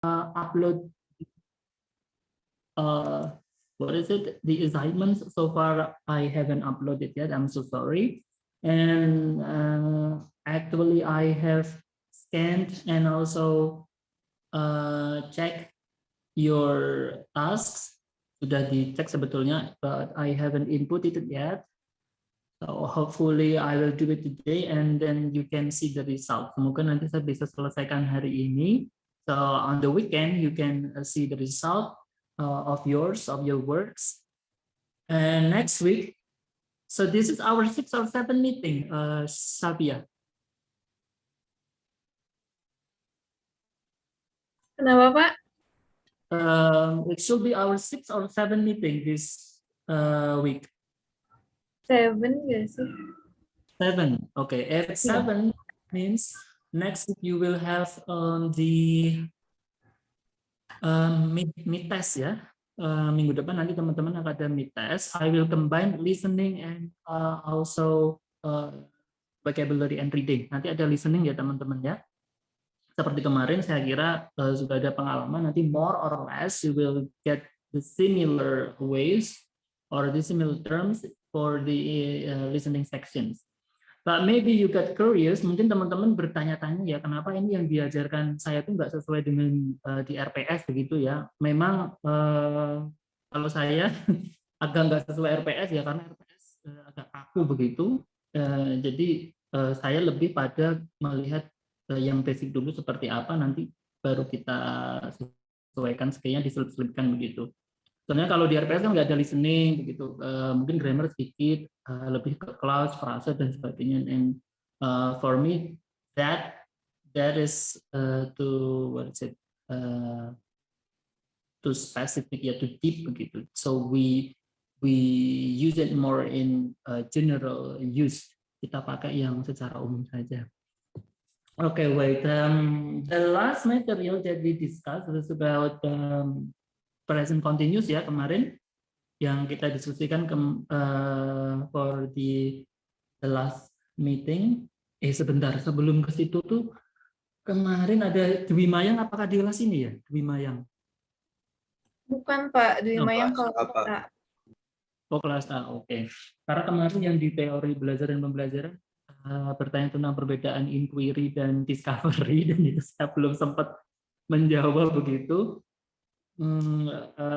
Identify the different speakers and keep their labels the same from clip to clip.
Speaker 1: upload what is it? The assignments so far I haven't uploaded yet. I'm so sorry. And actually I have scanned and also check your tasks. Sudah dicek sebetulnya, but I haven't inputted it yet. So hopefully I will do it today and then you can see the result. Semoga nanti saya bisa selesaikan hari ini. So on the weekend you can see the result of your works. And next week, so this is our 6 or 7 meeting, Sabia.
Speaker 2: Kenapa, Pak?
Speaker 1: It should be our 6 or 7 meeting this week.
Speaker 2: 7 nggak sih?
Speaker 1: 7, okay. At 7 means next week you will have the mid test ya. Minggu depan nanti teman-teman akan ada mid test. I will combine listening and also vocabulary and reading. Nanti ada listening ya teman-teman ya. Seperti kemarin saya kira sudah ada pengalaman, nanti more or less you will get the similar ways or the similar terms for the listening sections. But maybe you get curious, mungkin teman-teman bertanya-tanya ya kenapa ini yang diajarkan saya tuh nggak sesuai dengan di RPS begitu ya. Memang kalau saya agak nggak sesuai RPS ya karena RPS agak kaku begitu. Jadi saya lebih pada melihat yang basic dulu seperti apa, nanti baru kita sesuaikan skillnya diselip-selipkan begitu. Soalnya kalau di RPS kan nggak ada listening begitu, mungkin grammar sedikit, lebih ke clause, frase dan sebagainya. And for me that is too specific ya, too deep begitu. So we use it more in general use. Kita pakai yang secara umum saja. Okay, wait. The last material that we discussed was about present continuous ya kemarin yang kita diskusikan for the last meeting. Sebentar sebelum ke situ tuh kemarin ada Dwi Mayang, apakah di kelas ini ya Dwi Mayang?
Speaker 2: Bukan Pak, Dwi Mayang kelas A.
Speaker 1: Oh kelas A, oke. Karena kemarin yang di teori belajar dan pembelajaran bertanya tentang perbedaan inquiry dan discovery dan itu saya belum sempat menjawab begitu.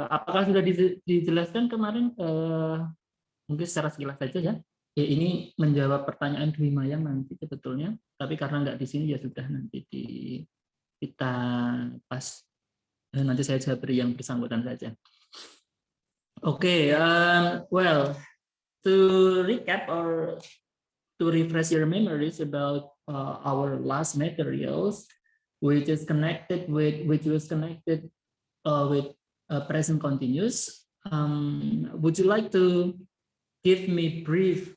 Speaker 1: Apakah sudah dijelaskan kemarin? Mungkin secara sekilas saja ya. Ini menjawab pertanyaan Dwi Mayang nanti sebetulnya, tapi karena nggak di sini ya sudah nanti kita pas nanti saya beri yang bersangkutan saja. Okay, well, to recap or to refresh your memories about our last materials, which was connected with present continuous. Would you like to give me brief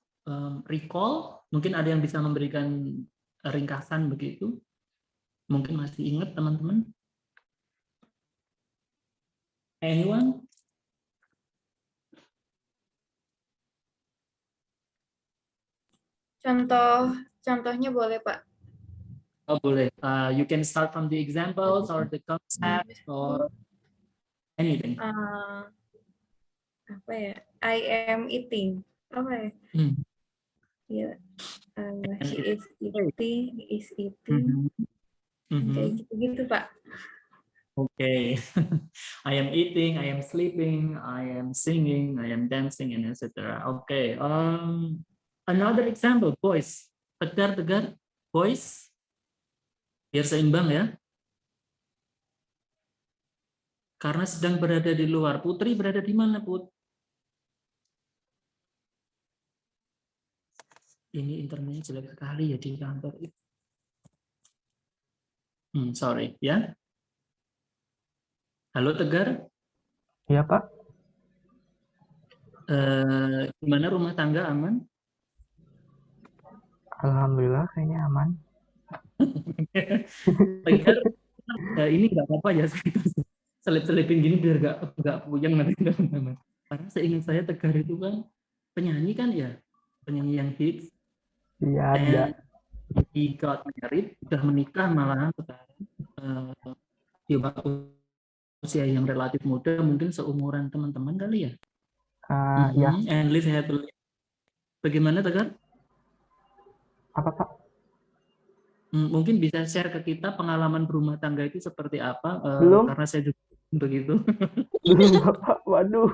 Speaker 1: recall? Mungkin ada yang bisa memberikan ringkasan begitu? Mungkin masih ingat teman-teman? Anyone?
Speaker 2: Contohnya boleh Pak?
Speaker 1: Oh boleh. You can start from the examples or the concept or anything.
Speaker 2: Apa ya? I am eating. Apa ya? Ya. She is eating. He is eating. Kayak gitu-gitu Pak.
Speaker 1: Okay. I am eating, I am sleeping, I am singing, I am dancing, and etc. Okay. Another example, boys. Tegar, boys. Biar seimbang ya. Karena sedang berada di luar. Putri berada di mana, Put? Ini internetnya jelek sekali ya di kantor. Sorry ya. Halo Tegar.
Speaker 3: Iya Pak.
Speaker 1: Gimana rumah tangga aman?
Speaker 3: Alhamdulillah kayaknya aman.
Speaker 1: Tegar, ini nggak apa-apa ya, selip-selipin gini biar nggak puyeng nanti teman-teman. Karena seingat saya Tegar itu kan penyanyi kan ya, penyanyi yang hits.
Speaker 3: Iya ada.
Speaker 1: He got married, sudah menikah malahan sekarang. di usia yang relatif muda, mungkin seumuran teman-teman kali ya.
Speaker 3: Ya.
Speaker 1: And live happily. Bagaimana Tegar?
Speaker 3: Apa Pak?
Speaker 1: Mungkin bisa share ke kita pengalaman berumah tangga itu seperti apa?
Speaker 3: Belum.
Speaker 1: Karena saya juga begitu.
Speaker 3: Belum Bapak, waduh.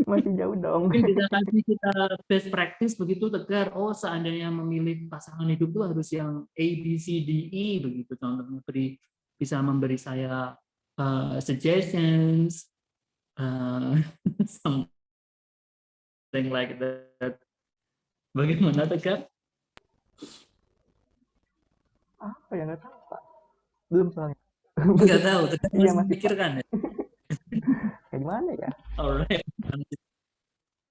Speaker 3: Masih jauh dong.
Speaker 1: Mungkin bisa kasih kita best practice begitu Tegar. Oh, seandainya memilih pasangan hidup itu harus yang A, B, C, D, E begitu. Contohnya bisa memberi saya suggestions, something like that. Bagaimana Tegar?
Speaker 3: Apa ya, nggak tahu Pak. Belum soalnya.
Speaker 1: Nggak tahu, Tegar
Speaker 3: Iya,
Speaker 1: masih
Speaker 3: masih, Pak.
Speaker 1: memikirkan ya.
Speaker 3: Kayak gimana ya?
Speaker 1: Alright.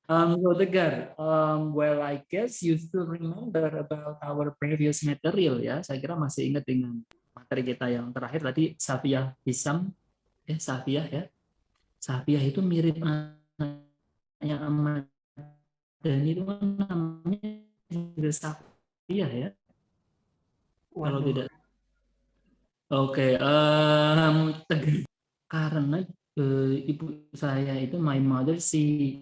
Speaker 1: So Tegar, well I guess you still remember about our previous material ya. Saya kira masih ingat dengan materi kita yang terakhir tadi Safiyah Hisam, Safiyah ya. Safiyah itu mirip anaknya Ahmad dan itu kan namanya juga Safiyah ya. Kalau
Speaker 3: Waduh.
Speaker 1: tidak. Oke, Tegar karena ibu saya itu my mother she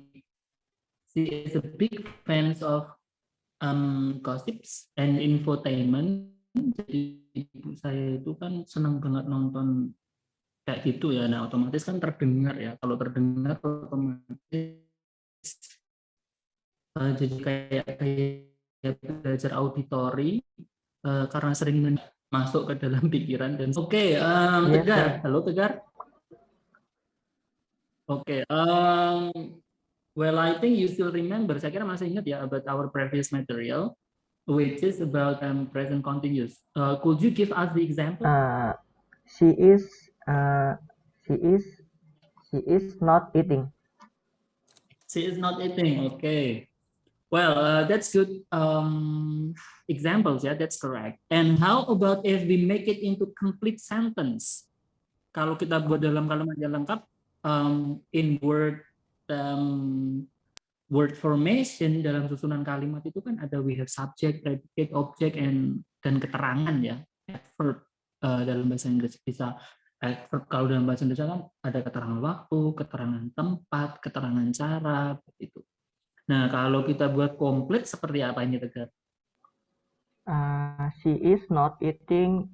Speaker 1: is a big fans of gossips and infotainment. Jadi ibu saya itu kan senang banget nonton kayak gitu ya. Nah otomatis kan terdengar ya. Kalau terdengar otomatis jadi kayak belajar auditori karena sering masuk ke dalam pikiran dan
Speaker 3: Yes,
Speaker 1: Tegar,
Speaker 3: sir.
Speaker 1: halo Tegar. Oke, well I think you still remember. Saya kira masih ingat ya about our previous material, which is about present continuous. Could you give us the example?
Speaker 3: She is she is not eating.
Speaker 1: She is not eating. Okay. Well, that's good examples. Yeah, that's correct. And how about if we make it into complete sentence? Kalau kita buat dalam kalimat yang lengkap, in word formation dalam susunan kalimat itu kan ada we have subject, predicate, object, dan keterangan ya. Verb dalam bahasa Inggris bisa verb kalau dalam bahasa Indonesia kan ada keterangan waktu, keterangan tempat, keterangan cara, begitu. Nah, kalau kita buat komplit seperti apa ini Tegar?
Speaker 3: She is not eating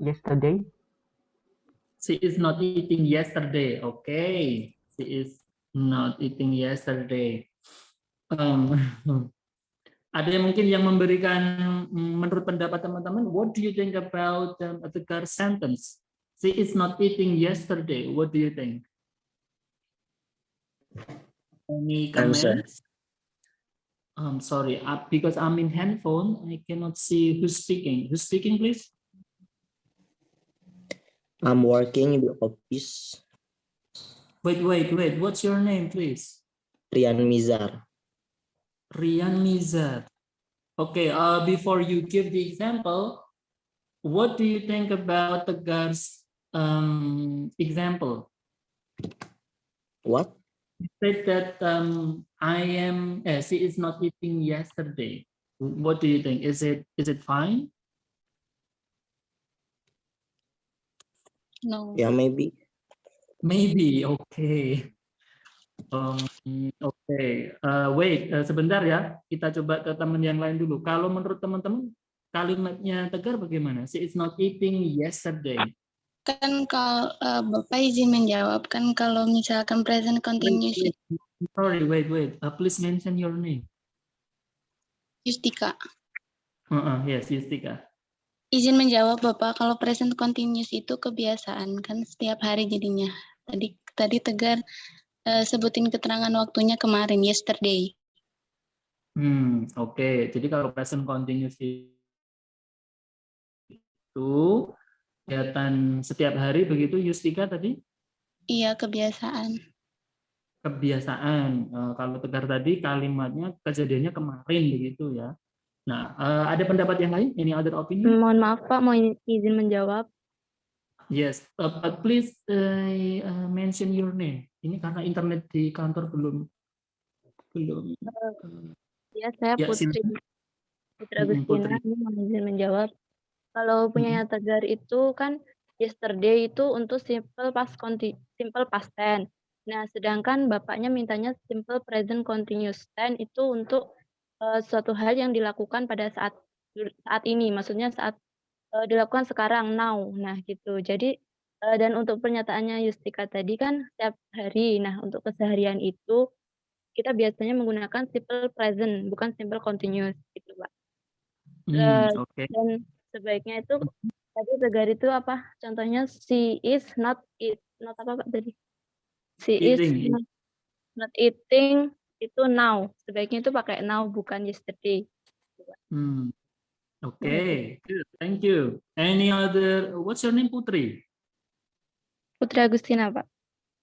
Speaker 3: yesterday.
Speaker 1: She is not eating yesterday. Okay. She is not eating yesterday. Ada yang mungkin yang memberikan menurut pendapat teman-teman, what do you think about Tegar sentence? She is not eating yesterday. What do you think? Any comments? Sorry, because I'm in handphone, I cannot see who's speaking. Who's speaking, please?
Speaker 4: I'm working in the office.
Speaker 1: Wait. What's your name, please?
Speaker 4: Rian Mizar.
Speaker 1: Rian Mizar. Okay, before you give the example, what do you think about Tegar's example?
Speaker 4: What?
Speaker 1: You said that she is not eating yesterday. What do you think? Is it fine?
Speaker 2: No.
Speaker 4: Yeah, maybe.
Speaker 1: Maybe, okay. Oke. Wait, sebentar ya. Kita coba ke teman yang lain dulu. Kalau menurut teman-teman, kalimatnya Tegar bagaimana? She is not eating yesterday.
Speaker 5: Kan kalau Bapak izin menjawab, kan kalau misalkan present continuous.
Speaker 1: Sorry, wait. Please mention your name.
Speaker 5: Yustika.
Speaker 1: Yes, Yustika.
Speaker 5: Izin menjawab Bapak, kalau present continuous itu kebiasaan kan setiap hari jadinya. Tadi Tegar sebutin keterangan waktunya kemarin, yesterday.
Speaker 1: Oke. Jadi kalau present continuous itu kegiatan setiap hari begitu, Yustika tadi?
Speaker 5: Iya, kebiasaan.
Speaker 1: Kebiasaan. Kalau Tegar tadi kalimatnya kejadiannya kemarin begitu ya. Nah, ada pendapat yang lain? Any other opinion?
Speaker 6: Mohon maaf Pak, mau izin menjawab.
Speaker 1: Yes, but please mention your name. Ini karena internet di kantor belum.
Speaker 6: Ya, saya
Speaker 1: Ya,
Speaker 6: Putri
Speaker 1: silakan.
Speaker 6: Agustina.
Speaker 1: Putri.
Speaker 6: Ini mau izin menjawab. Kalau punya Tegar itu kan yesterday itu untuk simple past tense. Nah, sedangkan Bapaknya mintanya simple present continuous tense itu untuk suatu hal yang dilakukan pada saat ini, maksudnya saat dilakukan sekarang, now. Nah, gitu. Jadi dan untuk pernyataannya Yustika tadi kan setiap hari. Nah, untuk keseharian itu kita biasanya menggunakan simple present, bukan simple continuous gitu, Pak.
Speaker 1: Oke.
Speaker 6: Dan sebaiknya itu tadi Tegar itu apa? Contohnya she is not apa Pak tadi? She is
Speaker 1: Eating.
Speaker 6: not eating itu now. Sebaiknya itu pakai now bukan yesterday.
Speaker 1: Okay, good. Thank you. Any other? What's your name, Putri?
Speaker 6: Putri Agustina, Pak.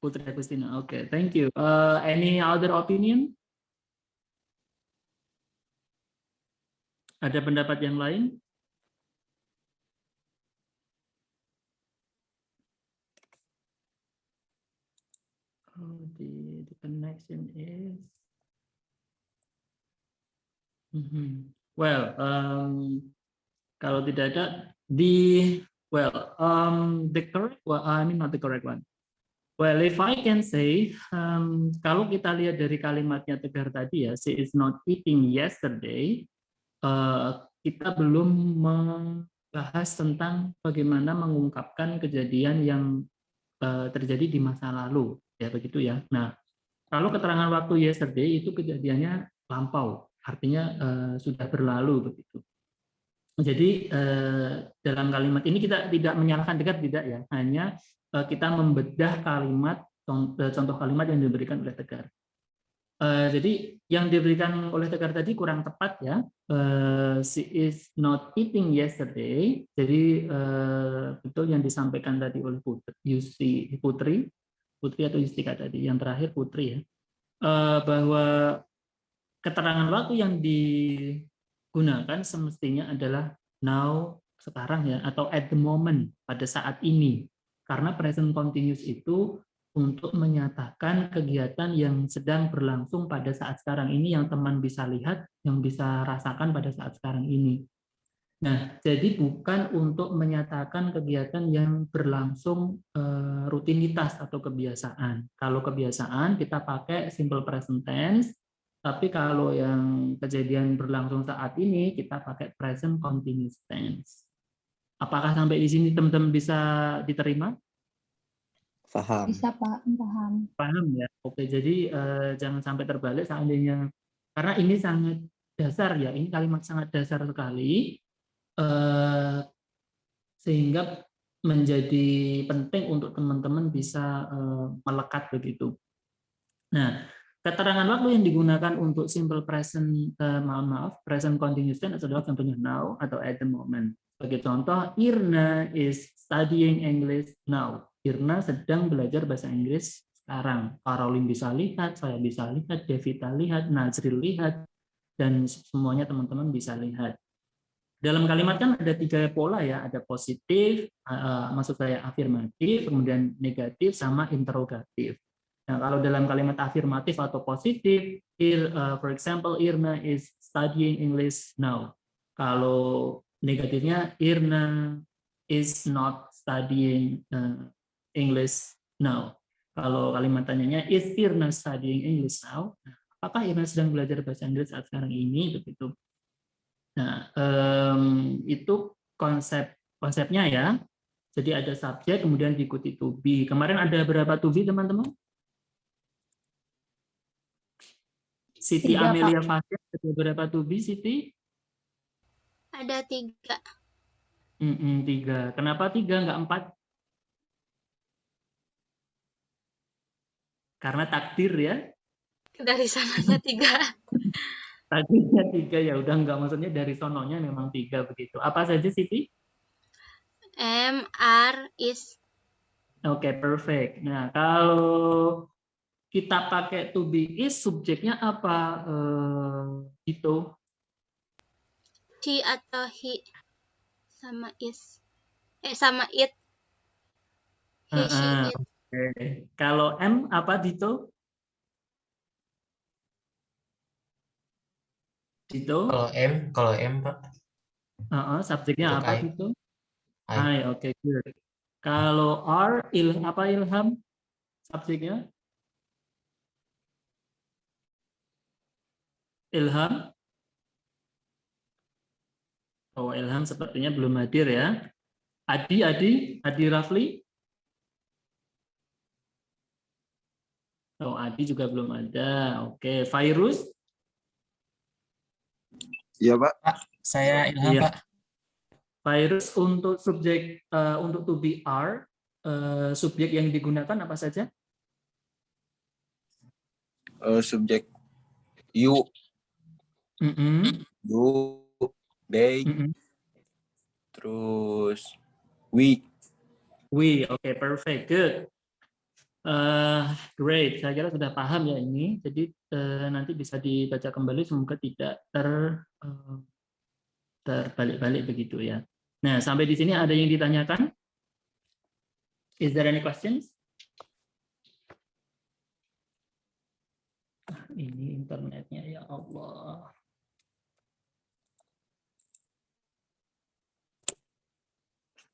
Speaker 1: Putri Agustina. Okay, thank you. Any other opinion? Ada pendapat yang lain? Oh, the connection is. Well, kalau tidak ada the correct one, I mean not the correct one. Well, if I can say, kalau kita lihat dari kalimatnya Tegar tadi ya, she is not eating yesterday, kita belum membahas tentang bagaimana mengungkapkan kejadian yang terjadi di masa lalu, ya begitu ya. Nah, kalau keterangan waktu yesterday itu kejadiannya lampau, artinya sudah berlalu begitu. Jadi dalam kalimat ini kita tidak menyalahkan Tegar, tidak ya, hanya kita membedah kalimat, contoh kalimat yang diberikan oleh Tegar. Jadi yang diberikan oleh Tegar tadi kurang tepat ya. She is not eating yesterday. Jadi betul yang disampaikan tadi oleh Putri atau Yustika tadi, yang terakhir Putri ya, bahwa keterangan waktu yang digunakan semestinya adalah now, sekarang ya, atau at the moment, pada saat ini. Karena present continuous itu untuk menyatakan kegiatan yang sedang berlangsung pada saat sekarang ini, yang teman bisa lihat, yang bisa rasakan pada saat sekarang ini. Nah, jadi bukan untuk menyatakan kegiatan yang berlangsung rutinitas atau kebiasaan. Kalau kebiasaan kita pakai simple present tense, tapi kalau yang kejadian berlangsung saat ini kita pakai present continuous tense. Apakah sampai di sini teman-teman bisa diterima?
Speaker 4: Paham.
Speaker 7: Bisa Pak, paham.
Speaker 1: Paham ya. Oke, jadi jangan sampai terbalik seandainya, karena ini sangat dasar ya, ini kalimat sangat dasar sekali. Sehingga menjadi penting untuk teman-teman bisa melekat begitu. Nah, keterangan waktu yang digunakan untuk simple present, present continuous tense adalah contohnya now atau at the moment. Sebagai contoh, Irna is studying English now. Irna sedang belajar bahasa Inggris sekarang. Caroline bisa lihat, saya bisa lihat, Devita lihat, Nazril lihat, dan semuanya teman-teman bisa lihat. Dalam kalimat kan ada 3 pola ya, ada positif, maksud saya afirmatif, kemudian negatif, sama interrogatif. Nah, kalau dalam kalimat afirmatif atau positif, for example, Irna is studying English now. Kalau negatifnya, Irna is not studying English now. Kalau kalimat tanyanya, is Irna studying English now? Nah, apakah Irna sedang belajar bahasa Inggris saat sekarang ini? Begitu. Nah, itu konsepnya ya. Jadi ada subjek, kemudian diikuti to be. Kemarin ada berapa to be, teman-teman? Siti
Speaker 7: 3,
Speaker 1: Amelia
Speaker 7: Pak.
Speaker 1: Fasya, ada berapa to be, Siti?
Speaker 5: Ada 3.
Speaker 1: 3. Kenapa 3, nggak 4? Karena takdir ya.
Speaker 5: Dari sananya 3.
Speaker 1: Takdirnya 3, ya udah, nggak, maksudnya dari sononya memang 3 begitu. Apa saja, Siti?
Speaker 5: Am, are, is.
Speaker 1: Oke, perfect. Nah, kalau kita pakai to be is, subjeknya apa? Itu
Speaker 5: She atau he sama is. Sama it. He, she, it.
Speaker 1: Okay. Kalau M apa, Dito? Dito?
Speaker 8: Kalau M Pak.
Speaker 1: Subjeknya
Speaker 8: Untuk
Speaker 1: apa,
Speaker 8: I.
Speaker 1: Dito?
Speaker 8: I.
Speaker 1: Oke, good. Kalau are, apa Ilham? Subjeknya? Ilham? Oh, Ilham sepertinya belum hadir ya. Adi Rafli? Oh, Adi juga belum ada. Oke, Fairuz?
Speaker 7: Iya, Pak.
Speaker 8: Saya Ilham,
Speaker 1: Iya.
Speaker 8: Pak.
Speaker 1: Virus untuk subjek untuk to be are, subjek yang digunakan apa saja?
Speaker 7: Subjek you, they, terus we.
Speaker 1: Oke, perfect, good. Great, saya kira sudah paham ya ini. Jadi nanti bisa dibaca kembali, semoga tidak terbalik-balik begitu ya. Nah, sampai di sini ada yang ditanyakan? Is there any questions? Ini internetnya ya Allah.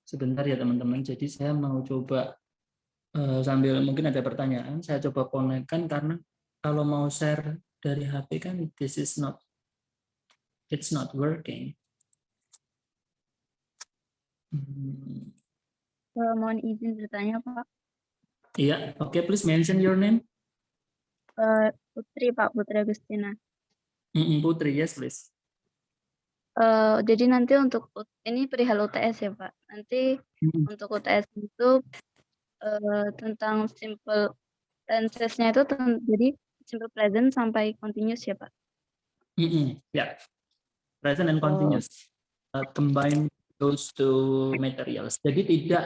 Speaker 1: Sebentar ya teman-teman. Jadi saya mau coba sambil mungkin ada pertanyaan, saya coba connect-kan karena kalau mau share dari HP kan it's not working.
Speaker 6: Mohon izin bertanya, Pak.
Speaker 1: Iya, oke, please mention your name.
Speaker 6: Putri, Pak, Putri Agustina.
Speaker 1: Putri, yes please.
Speaker 6: Jadi nanti untuk ini perihal UTS ya, Pak. Nanti untuk UTS itu tentang simple tenses-nya itu jadi simple present sampai continuous ya, Pak.
Speaker 1: Ya, present and continuous. Combine those two materials. Jadi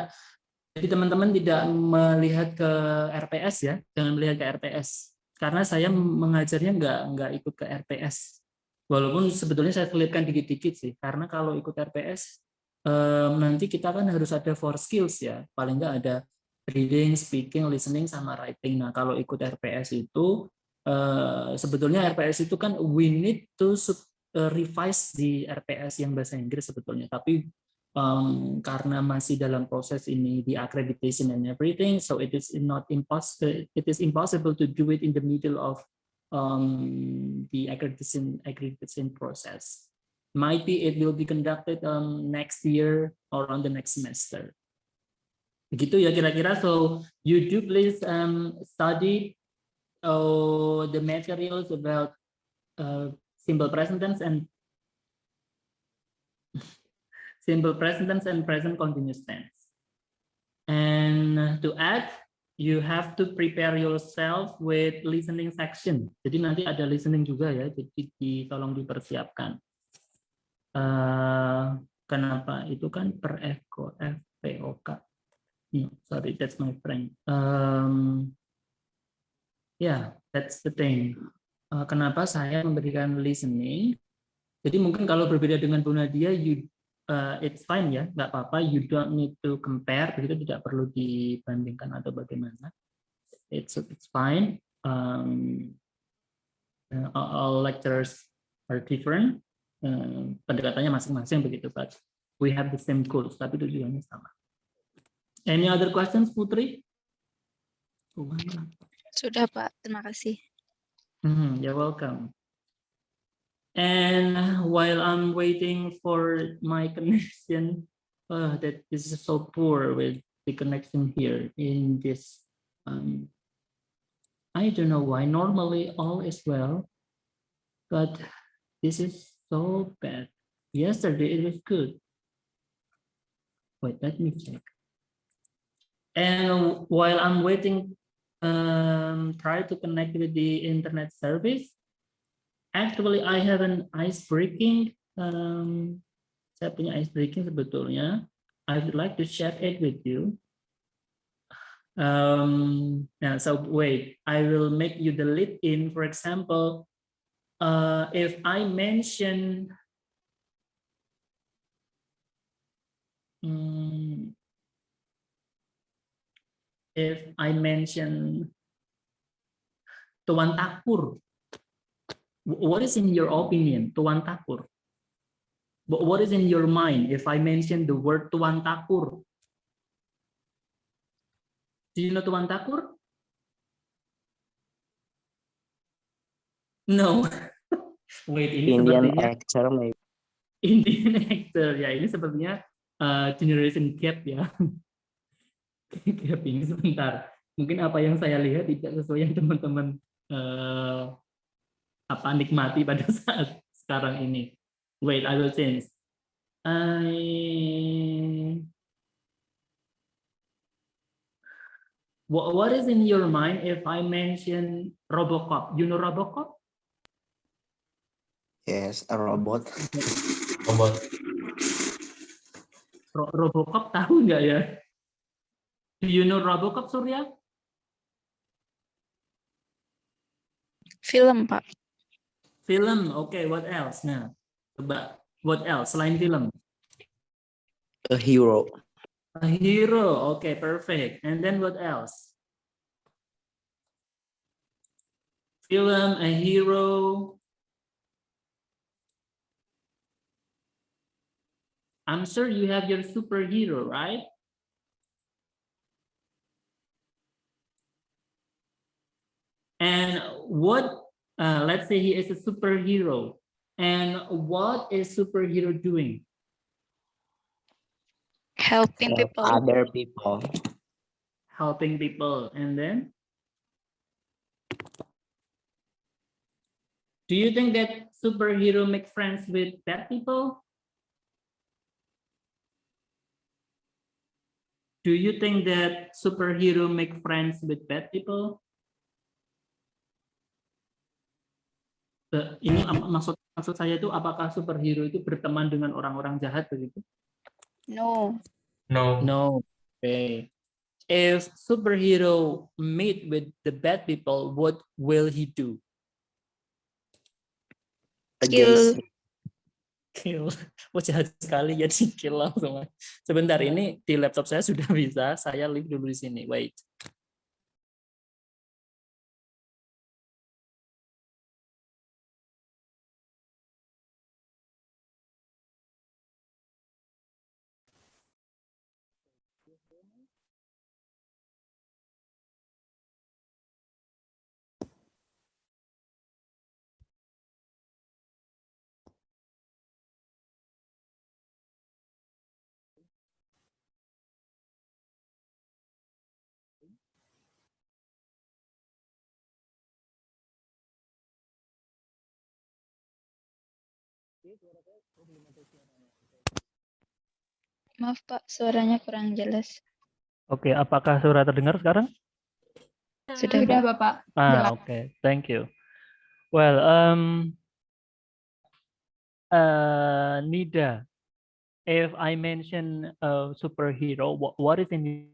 Speaker 1: teman-teman tidak melihat ke RPS ya, jangan melihat ke RPS. Karena saya mengajarnya nggak ikut ke RPS. Walaupun sebetulnya saya selipkan dikit-dikit sih, karena kalau ikut RPS nanti kita kan harus ada 4 skills ya, paling nggak ada reading, speaking, listening, sama writing. Nah kalau ikut RPS itu sebetulnya RPS itu kan we need to revise di RPS yang bahasa Inggris sebetulnya, tapi karena masih dalam proses ini di accreditation and everything, so it is impossible to do it in the middle of the accreditation process. Might be it will be conducted next year or on the next semester. Begitu ya kira-kira. So you do please study the materials about simple present tense and present continuous tense. And to add, you have to prepare yourself with listening section. Jadi nanti ada listening juga ya, jadi tolong dipersiapkan. Kenapa? Itu kan per FPOK. Sorry, that's my friend. Yeah, that's the thing. Kenapa saya memberikan listening? Jadi mungkin kalau berbeda dengan Bu Nadia, it's fine ya, nggak apa-apa. You don't need to compare, begitu, tidak perlu dibandingkan atau bagaimana. It's fine. All lecturers are different. Pendekatannya masing-masing begitu, but we have the same goals, tapi tujuannya sama. Any other questions, Putri?
Speaker 9: Sudah, Pak. Terima kasih.
Speaker 1: You're welcome. And while I'm waiting for my connection, that this is so poor with the connection here in this. I don't know why. Normally all is well, but this is so bad. Yesterday it was good. Wait, let me check. And while I'm waiting, try to connect with the internet service. Actually, I have an ice breaking. Saya punya ice breaking sebetulnya. I would like to share it with you. So wait, I will make you the lead in. For example, if I mention Tuan Takur. What is in your opinion, Tuan Takur? What is in your mind if I mention the word Tuan Takur? Do you know Tuan Takur? No. Wait, ini
Speaker 4: Indian
Speaker 1: sepertinya
Speaker 4: actor maybe.
Speaker 1: Indian actor ya. Ini sepertinya generation gap ya. Gap ini sebentar. Mungkin apa yang saya lihat tidak sesuai yang teman-teman nikmati pada saat sekarang ini. Wait, I will change. What is in your mind if I mention Robocop? You know Robocop?
Speaker 4: Yes, a robot.
Speaker 1: Robocop tahu nggak ya? Do you know Robocop, Surya?
Speaker 9: Film, Pak.
Speaker 1: Film, okay. What else? Nah, coba. What else selain film?
Speaker 4: A hero.
Speaker 1: A hero, okay, perfect. And then what else? Film, a hero. I'm sure you have your superhero, right? And what, let's say he is a superhero. And what is superhero doing?
Speaker 9: Helping
Speaker 4: Help
Speaker 9: people.
Speaker 4: other people.
Speaker 1: Helping people. And then? Do you think that superhero make friends with bad people? Do you think that superhero make friends with bad people? Ini maksud saya itu apakah superhero itu berteman dengan orang-orang jahat begitu?
Speaker 9: No.
Speaker 1: No. Okay. If superhero meet with the bad people, what will he do?
Speaker 4: Against
Speaker 1: Kill. Wah, jahat sekali ya, di kill langsung. Sebentar, ini di laptop saya sudah bisa. Saya leave dulu di sini. Wait.
Speaker 9: Maaf, Pak, suaranya kurang jelas.
Speaker 1: Oke, apakah suara terdengar sekarang?
Speaker 9: Sudah,
Speaker 8: Sudah,
Speaker 9: Pak.
Speaker 8: Bapak.
Speaker 1: Oke, thank you. Well, Nida, if I mention a superhero, what is in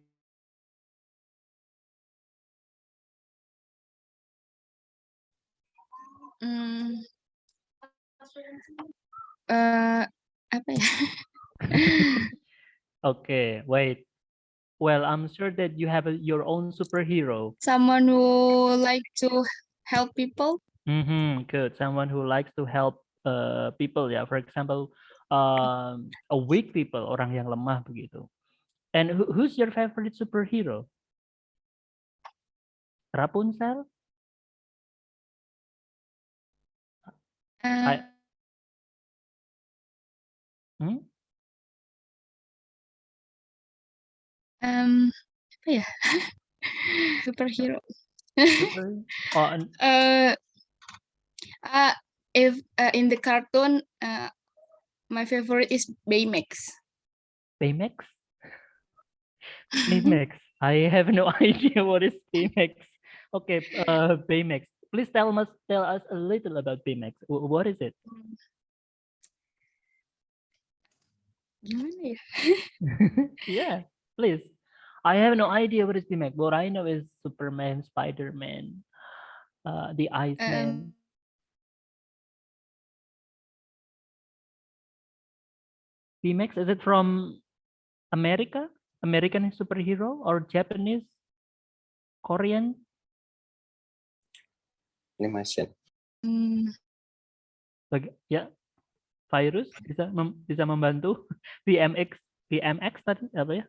Speaker 9: Apa ya?
Speaker 1: Okay, wait. Well, I'm sure that you have your own superhero.
Speaker 9: Someone who like to help people.
Speaker 1: Good. Someone who likes to help people, ya. For example, a weak people, orang yang lemah begitu. And who's your favorite superhero? Rapunzel?
Speaker 9: Apa ya? Superhero. If in the cartoon, my favorite is Baymax.
Speaker 1: Baymax? Baymax. I have no idea what is Baymax. Okay, Baymax. Please tell us a little about Baymax. What is it?
Speaker 9: Gimana ya?
Speaker 1: Yeah, please. I have no idea what is Baymax. What I know is Superman, Spider-Man, the Iceman. Baymax, is it from America? American superhero or Japanese? Korean?
Speaker 4: animation.
Speaker 1: Ya, Virus bisa membantu. BMX tadi apa ya?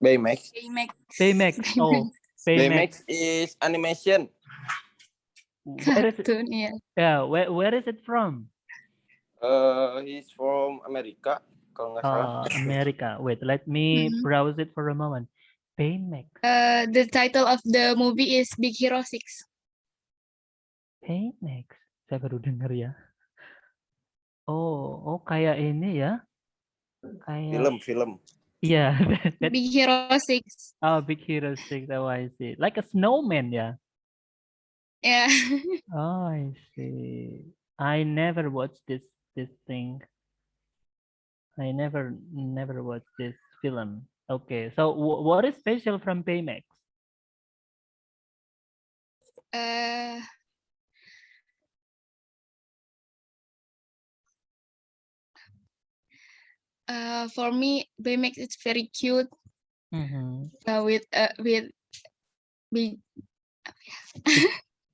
Speaker 7: Baymax.
Speaker 9: Baymax.
Speaker 1: Baymax. Oh, Baymax.
Speaker 7: Baymax is animation.
Speaker 1: Where is it?
Speaker 9: Cartoon, yeah.
Speaker 1: Yeah, where is it from?
Speaker 7: He's from America, kalau nggak salah.
Speaker 1: America. Wait, let me
Speaker 9: Mhm.
Speaker 1: browse it for a moment. Baymax.
Speaker 9: The title of the movie is Big Hero 6.
Speaker 1: Baymax. Saya baru dengar ya. Oh, kayak ini ya. Kayak
Speaker 7: Film.
Speaker 1: iya, that-
Speaker 9: Big Hero 6.
Speaker 1: oh, Big Hero 6. Oh, I see. Like a snowman ya.
Speaker 9: Yeah.
Speaker 1: Oh, I see. I never watched this thing. I never watched this film. Okay, so what is special from Baymax?
Speaker 9: Uh, for me, Baymax is very cute.
Speaker 1: Mhm.
Speaker 9: With big,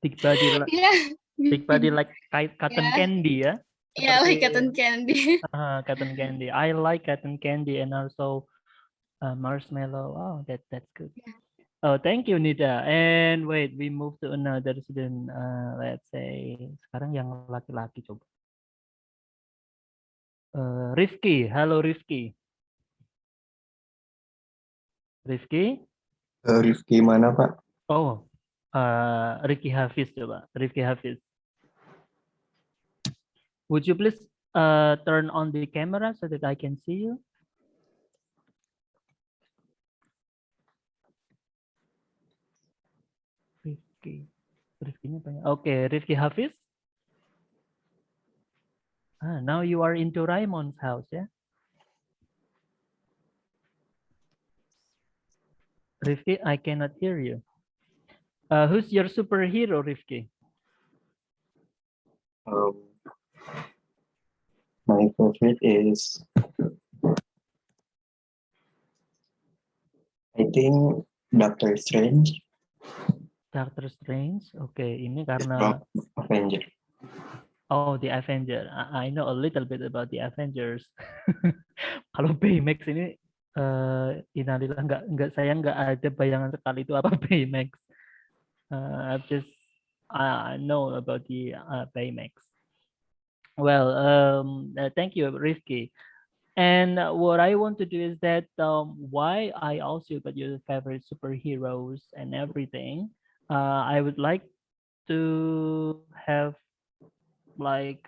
Speaker 1: Big body,
Speaker 9: yeah,
Speaker 1: big body like cotton
Speaker 9: Yeah.
Speaker 1: candy ya.
Speaker 9: yeah, like
Speaker 1: Seperti
Speaker 9: cotton candy.
Speaker 1: cotton candy. I like cotton candy and also marshmallow. Oh, that's good. Oh, thank you, Nida. And wait, we move to another student. Let's say sekarang yang laki-laki coba. Rifki, halo Rifki. Rifki?
Speaker 4: Rifki mana, Pak?
Speaker 1: Oh, Rifki Hafiz coba. Rifki Hafiz. Would you please turn on the camera so that I can see you? Rifkinya banyak. Okay, Rifki Hafiz. Now you are into Raimon's house, ya? Rifki, I cannot hear you. Who's your superhero, Rifki?
Speaker 4: My favorite is, I think, Doctor Strange.
Speaker 1: Doctor Strange. Oke, ini karena
Speaker 4: Avenger.
Speaker 1: oh, The Avenger. I know a little bit about The Avengers. Kalau Baymax ini innalillah nggak saya nggak ada bayangan sekali itu apa Baymax. I know about the Baymax. Well, thank you, Rifki. And what I want to do is that why I asked you about your favorite superheroes and everything. I would like to have like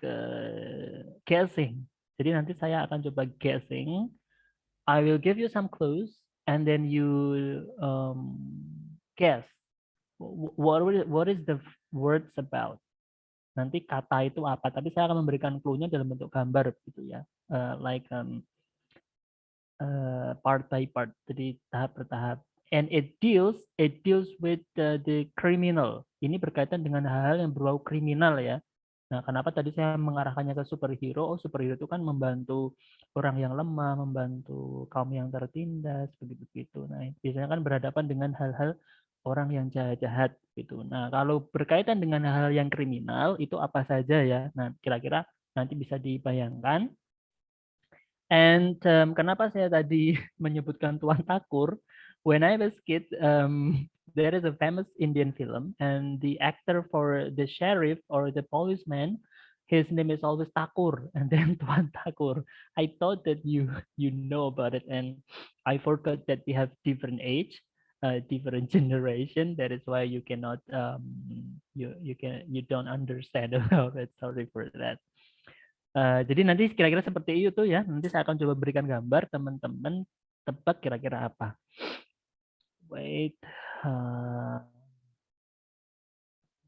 Speaker 1: guessing. Jadi nanti saya akan coba guessing. I will give you some clues and then you guess what is the words about. Nanti kata itu apa, tapi saya akan memberikan clue-nya dalam bentuk gambar gitu ya. Like part by part, jadi tahap per tahap. And it deals with the criminal. Ini berkaitan dengan hal-hal yang berbau kriminal ya. Nah, kenapa tadi saya mengarahkannya ke superhero? Oh, superhero itu kan membantu orang yang lemah, membantu kaum yang tertindas, begitu-begitu. Nah, biasanya kan berhadapan dengan hal-hal orang yang jahat-jahat gitu. Nah, kalau berkaitan dengan hal-hal yang kriminal itu apa saja ya? Nah, kira-kira nanti bisa dibayangkan. And kenapa saya tadi menyebutkan Tuan Takur? When I was kid, there is a famous Indian film, and the actor for the sheriff or the policeman, his name is always Takur, and then Tuan Takur. I thought that you know about it, and I forgot that we have different age, different generation. That is why you cannot you don't understand about it. Sorry for that. Jadi nanti kira-kira seperti itu tuh ya. Nanti saya akan coba berikan gambar, teman-teman tebak kira-kira apa. Wait.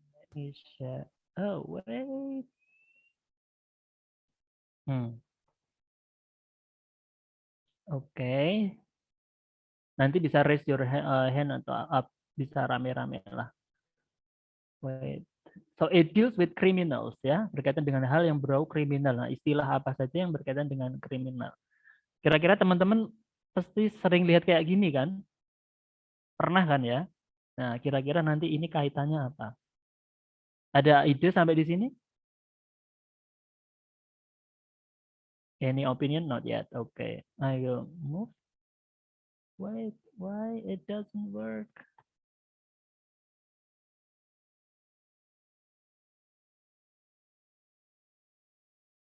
Speaker 1: Let me share. Oh, wait. Oke. Nanti bisa raise your hand atau up. Bisa rame-rame lah. Wait. So it deals with criminals ya. Berkaitan dengan hal yang berbau kriminal. Nah, istilah apa saja yang berkaitan dengan kriminal. Kira-kira teman-teman pasti sering lihat kayak gini kan? Pernah kan ya? Nah, kira-kira nanti ini kaitannya apa? Ada ide sampai di sini? Any opinion? Not yet. Okay, I will move. Wait, why it doesn't work?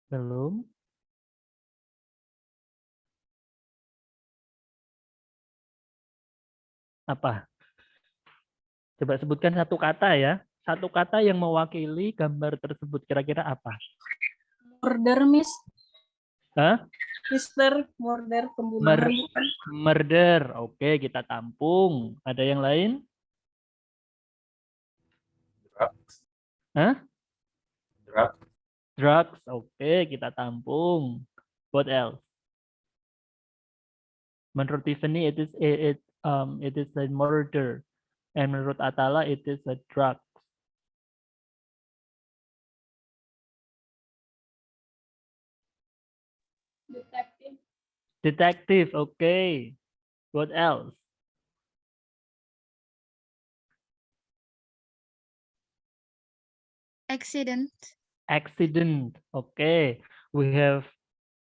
Speaker 1: Belum. Apa? Coba sebutkan satu kata ya. Satu kata yang mewakili gambar tersebut. Kira-kira apa?
Speaker 8: Murder, Miss.
Speaker 1: Hah?
Speaker 8: Mister, murder, pembunuhan. Bukan?
Speaker 1: Murder. Oke, kita tampung. Ada yang lain?
Speaker 7: Drugs.
Speaker 1: Hah?
Speaker 7: Drugs.
Speaker 1: Drugs. Oke, kita tampung. What else? Menurut Tiffany, it is a murder. And menurut Atala, it is a drug.
Speaker 9: Detective.
Speaker 1: Detective. Okay. What else?
Speaker 9: Accident.
Speaker 1: Accident. Okay. We have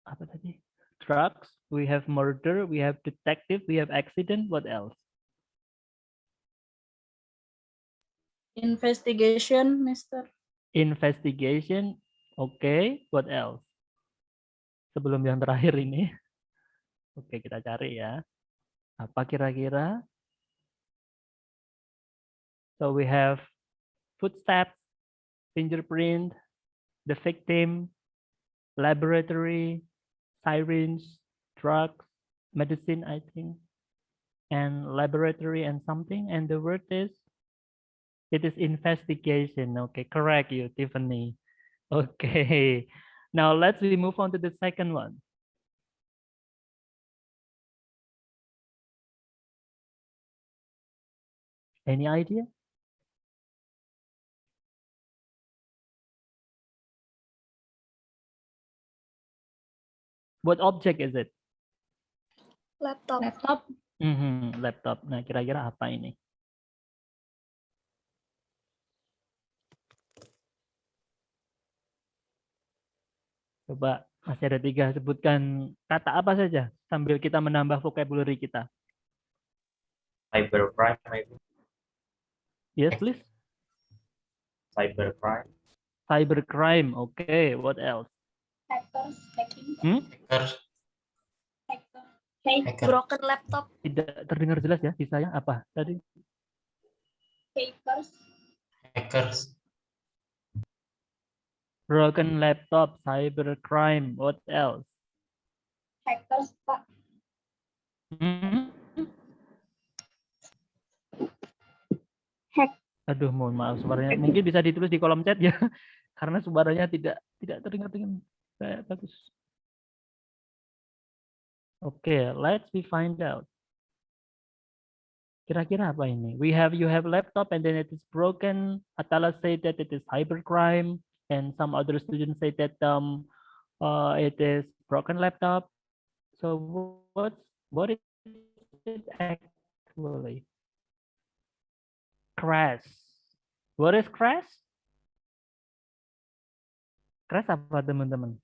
Speaker 1: apa tadi? Drugs. We have murder. We have detective. We have accident. What else?
Speaker 8: Investigation, Mister.
Speaker 1: Investigation. Okay. What else? Sebelum yang terakhir ini. Oke, kita cari ya. Apa kira-kira? So we have footsteps, fingerprint, the victim, laboratory, syringe, drugs, medicine, I think, and laboratory and something. And the word is, it is investigation. Okay, correct you, Tiffany. Okay. Now let's move on to the second one. Any idea? What object is it?
Speaker 2: Laptop.
Speaker 9: Laptop.
Speaker 1: Laptop. Nah, kira-kira apa ini? Coba masih ada 3, sebutkan kata apa saja sambil kita menambah vocabulary kita.
Speaker 10: Cybercrime, maybe.
Speaker 1: Yes, please.
Speaker 10: Cybercrime.
Speaker 1: Cybercrime. Okay. What else?
Speaker 9: Hackers. Hacking.
Speaker 10: Hackers.
Speaker 9: Hacker.
Speaker 10: Hacker.
Speaker 2: Broken laptop.
Speaker 1: Tidak terdengar jelas ya di saya. Apa tadi?
Speaker 9: Hackers.
Speaker 10: Hackers.
Speaker 1: Broken laptop. Cybercrime. What else?
Speaker 9: Hackers, Pak.
Speaker 1: Aduh, mohon maaf suaranya. Mungkin bisa ditulis di kolom chat ya, karena suaranya tidak terdengar dengan bagus. Oke, let's find out. Kira-kira apa ini? You have laptop and then it is broken. Atala said that it is cybercrime, and some other students say that it is broken laptop. So what is it actually? Crash. What is crash? Crash apa teman-teman?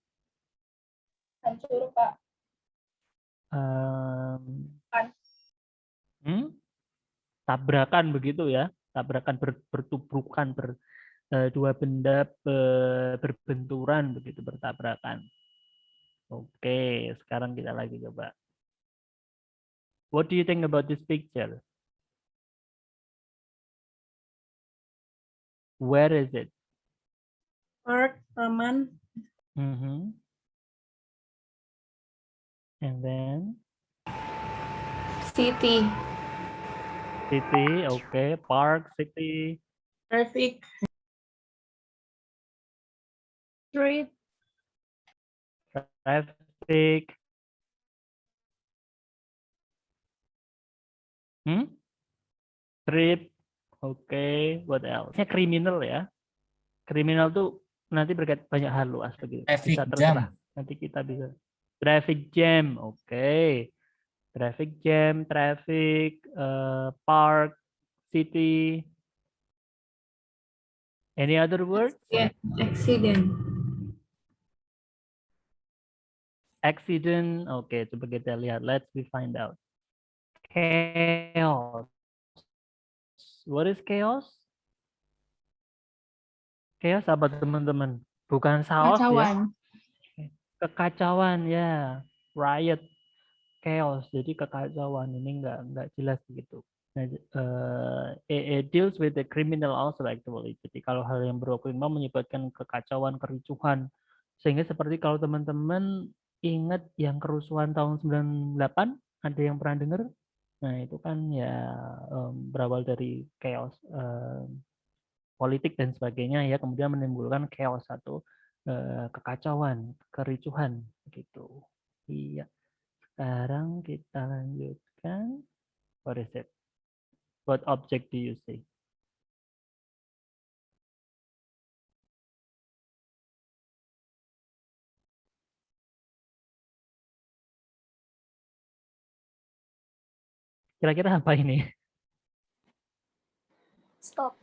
Speaker 9: Hancur, Pak.
Speaker 1: Tabrakan begitu ya, tabrakan bertubrukan, dua benda berbenturan begitu, bertabrakan. Oke, sekarang kita lagi coba. What do you think about this picture? Where is it?
Speaker 8: Park, taman.
Speaker 1: And then
Speaker 2: City.
Speaker 1: city, okay. Park, city.
Speaker 8: Traffic.
Speaker 2: Street.
Speaker 1: Traffic. Trip. Oke. What else? Kriminal ya. Kriminal tuh nanti berkait banyak hal luas begitu.
Speaker 10: Traffic
Speaker 1: Bisa terserah. Nanti kita bisa. Traffic jam. Oke. Traffic jam, traffic, park, city. Any other words?
Speaker 2: Yeah, accident.
Speaker 1: Accident. Oke, coba kita lihat. Let's find out.
Speaker 11: Chaos. What is chaos? Chaos apa teman-teman? Bukan chaos ya.
Speaker 9: Kacauan.
Speaker 11: Kekacauan ya. Riot. Chaos. Jadi kekacauan ini nggak jelas gitu. Nah, it deals with the criminal also actually. Jadi kalau hal yang berbau kriminal menyebabkan kekacauan, kericuhan. Sehingga seperti kalau teman-teman ingat yang kerusuhan tahun 98, ada yang pernah dengar? Nah, itu kan ya berawal dari chaos politik dan sebagainya ya, kemudian menimbulkan chaos atau kekacauan, kericuhan gitu. Iya. Sekarang kita lanjutkan. What is it? What object do you see? Kira-kira apa ini?
Speaker 2: Stop.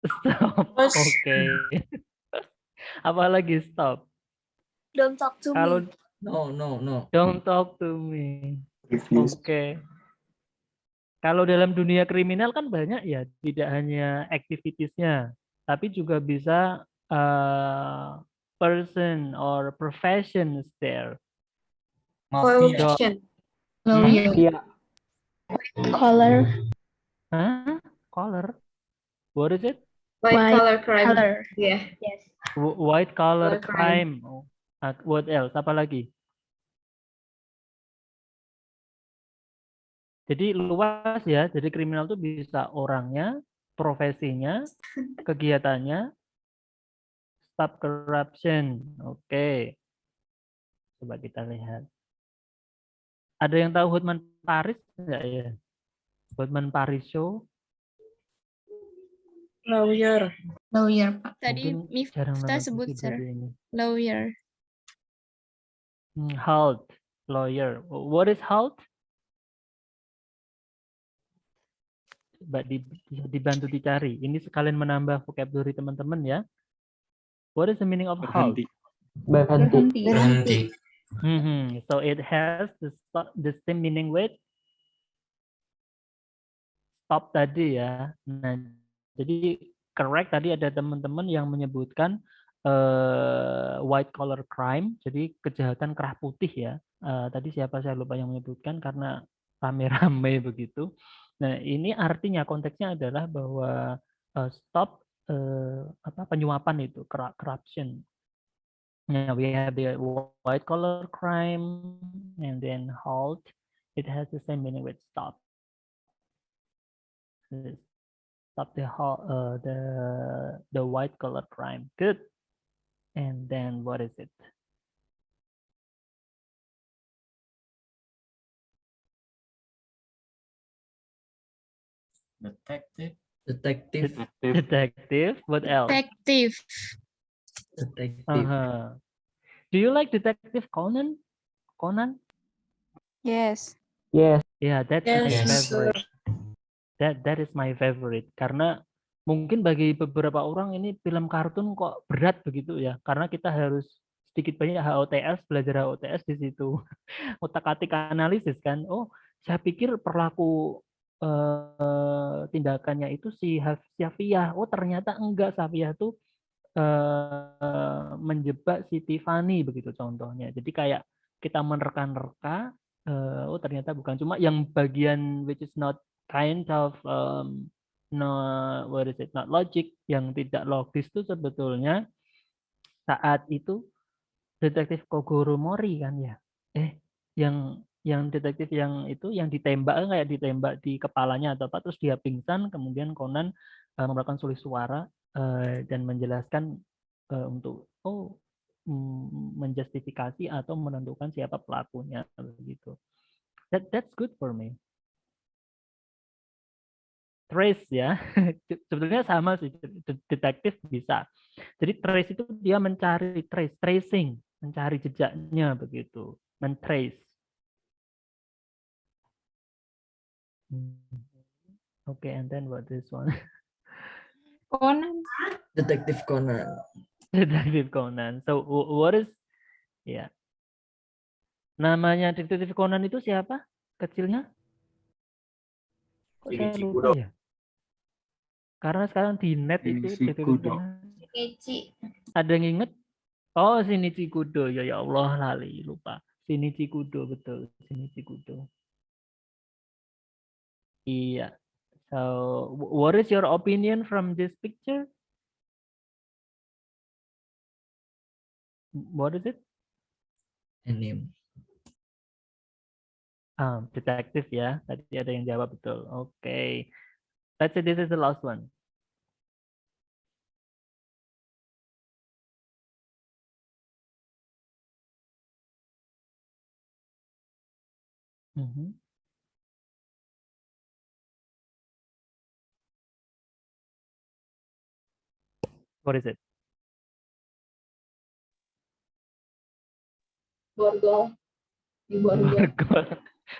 Speaker 11: Stop. Oke. Apa lagi stop?
Speaker 2: Don't talk to
Speaker 11: Kalau
Speaker 2: me.
Speaker 12: No.
Speaker 11: don't talk to me. Oke. Kalau dalam dunia kriminal kan banyak ya, tidak hanya activities-nya, tapi juga bisa person or professions there.
Speaker 2: Corruption.
Speaker 3: Mafia.
Speaker 9: Color.
Speaker 11: Huh? Color? What is it?
Speaker 2: White collar crime.
Speaker 9: Color.
Speaker 2: Yeah.
Speaker 9: Yes.
Speaker 11: White collar
Speaker 2: Color crime.
Speaker 11: crime. Oh. What else? Apa lagi? Jadi luas ya. Jadi kriminal itu bisa orangnya, profesinya, kegiatannya, stop corruption. Oke. Coba kita lihat. Ada yang tahu Hotman Paris enggak ya? Hotman Paris Show?
Speaker 8: Lawyer.
Speaker 9: Lawyer, Pak. Tadi
Speaker 11: Mungkin jarang
Speaker 9: Miftah
Speaker 11: nonton
Speaker 9: sebut,
Speaker 11: TV
Speaker 9: sir.
Speaker 11: berarti ini.
Speaker 9: Lawyer.
Speaker 11: Halt, lawyer. What is halt? Coba dibantu dicari. Ini sekalian menambah vocabulary teman-teman ya. What is the meaning of halt?
Speaker 3: Berhenti.
Speaker 10: Berhenti.
Speaker 11: So it has the same meaning with stop tadi ya. Nah, jadi correct tadi ada teman-teman yang menyebutkan white collar crime, jadi kejahatan kerah putih ya. Tadi siapa saya lupa yang menyebutkan karena rame-rame begitu. Nah, ini artinya konteksnya adalah bahwa stop penyuapan itu, corruption. Now we have the white collar crime and then halt. It has the same meaning with stop. Stop the white collar crime. Good. And then what is it?
Speaker 10: Detective.
Speaker 11: Detective. What else?
Speaker 9: Detective.
Speaker 11: Do you like Detective Conan?
Speaker 9: Yes.
Speaker 3: Yes.
Speaker 11: Yeah, that's my
Speaker 8: Yes,
Speaker 11: favorite. That is my favorite karena mungkin bagi beberapa orang ini film kartun kok berat begitu ya, karena kita harus sedikit banyak HOTS, belajar HOTS di situ. Otak-atik analisis kan. Oh, saya pikir perlaku tindakannya itu si Safiyah. Oh, ternyata enggak, Safiyah tuh menjebak si Tiffany begitu contohnya. Jadi kayak kita menerka-nerka, oh ternyata bukan, cuma yang bagian which is not kind of not logic, yang tidak logis itu sebetulnya saat itu detektif Kogoro Mori kan ya, yang detektif yang itu yang ditembak kayak ditembak di kepalanya atau apa, terus dia pingsan, kemudian Conan melakukan sulis suara dan menjelaskan untuk menjustifikasi atau menentukan siapa pelakunya begitu. That's good for me. Trace ya, sebetulnya sama sih, detektif bisa. Jadi trace itu dia mencari, tracing, mencari jejaknya begitu, mentrace. Okay, and then what this one?
Speaker 9: Conan.
Speaker 12: Detective Conan.
Speaker 11: Detective Conan. So what is ya? Namanya Detektif Conan itu siapa? Kecilnya? Kok saya lupa ya? Karena sekarang di net itu ada yang inget? Oh, Shinichi Kudo. Ya ya Allah, lali lupa. Shinichi Kudo, betul. Shinichi Kudo. Iya. So, what is your opinion from this picture? What is it?
Speaker 12: Anime.
Speaker 11: Detektif ya. Tadi ada yang jawab betul. Oke. Let's say this is the last one. What is it?
Speaker 8: Borgol. Di Borgol.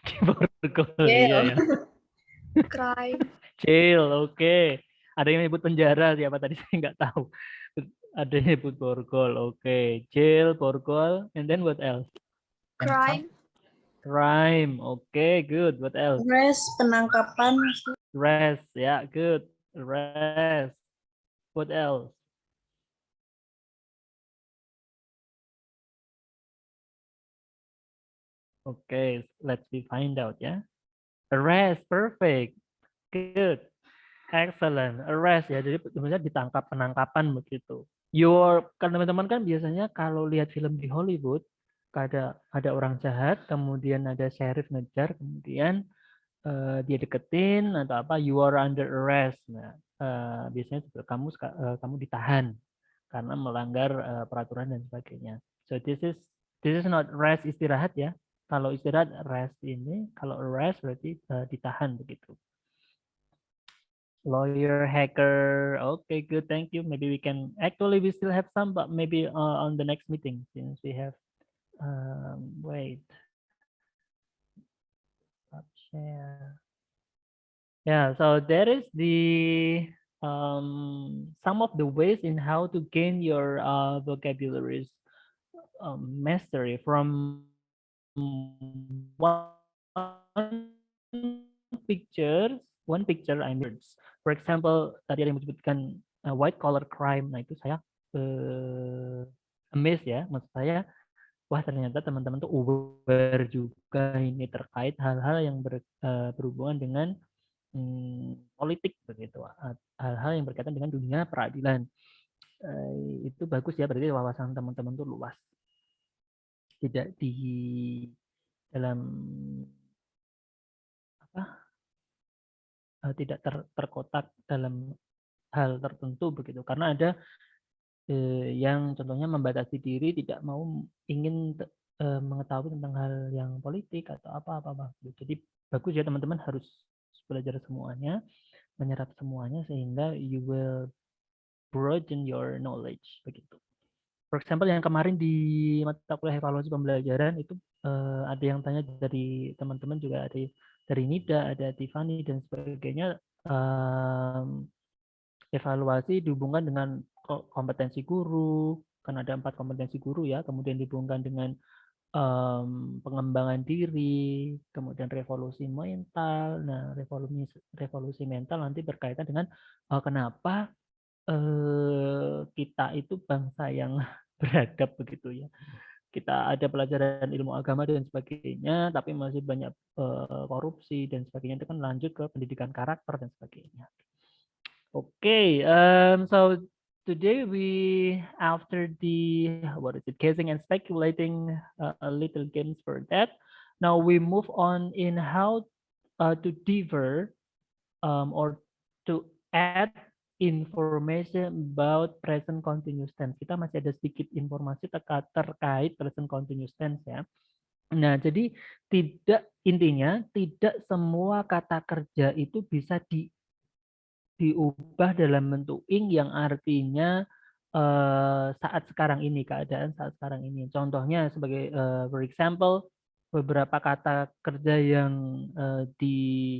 Speaker 11: Di Borgol. Iya ya.
Speaker 2: Crime.
Speaker 11: Jail, oke. Ada yang nyebut penjara, siapa tadi saya nggak tahu. Ada yang nyebut borgol, oke. Jail, borgol, and then what else?
Speaker 2: Crime.
Speaker 11: Crime, oke, good. What else?
Speaker 8: Arrest, penangkapan.
Speaker 11: Arrest, ya, good. Arrest. What else? Oke, let's find out ya. Arrest, perfect. Good. Excellent. Arrest ya. Jadi sebenarnya ditangkap, penangkapan begitu. Kan teman-teman kan biasanya kalau lihat film di Hollywood ada orang jahat, kemudian ada sheriff ngejar, kemudian dia deketin atau apa, you are under arrest. Nah, biasanya kamu ditahan karena melanggar peraturan dan sebagainya. So this is not rest istirahat ya. Kalau istirahat rest ini, kalau arrest berarti ditahan begitu. Lawyer, hacker, okay, good, thank you. Maybe we still have some, but maybe on the next meeting since we have. Wait. Stop share. Yeah, so there is the some of the ways in how to gain your vocabularies mastery from one picture I mean. For example, tadi ada yang menyebutkan white collar crime. Nah, itu saya amazed ya, maksud saya, wah ternyata teman-teman tuh aware juga ini terkait hal-hal yang berhubungan dengan politik begitu, hal-hal yang berkaitan dengan dunia peradilan. Itu bagus ya, berarti wawasan teman-teman tuh luas, tidak di dalam tidak terkotak dalam hal tertentu begitu, karena ada yang contohnya membatasi diri, tidak mau ingin mengetahui tentang hal yang politik atau apa-apa. Jadi bagus ya, teman-teman harus belajar semuanya, menyerap semuanya sehingga you will broaden your knowledge begitu. For example, yang kemarin di mata kuliah evaluasi pembelajaran itu ada yang tanya dari teman-teman juga, ada dari Nida, ada Tiffany dan sebagainya, evaluasi dihubungkan dengan kompetensi guru, kan ada 4 kompetensi guru ya, kemudian dihubungkan dengan pengembangan diri, kemudian revolusi mental. Nah, revolusi mental nanti berkaitan dengan kenapa kita itu bangsa yang beradab begitu ya. Kita ada pelajaran ilmu agama dan sebagainya, tapi masih banyak korupsi dan sebagainya. Itu kan lanjut ke pendidikan karakter dan sebagainya. Okay, so today after the guessing and speculating, a little games for that. Now we move on in how to differ or to add information about present continuous tense. Kita masih ada sedikit informasi terkait present continuous tense ya. Nah, jadi intinya tidak semua kata kerja itu bisa diubah dalam bentuk ing yang artinya saat sekarang ini, keadaan saat sekarang ini. Contohnya sebagai for example, beberapa kata kerja yang di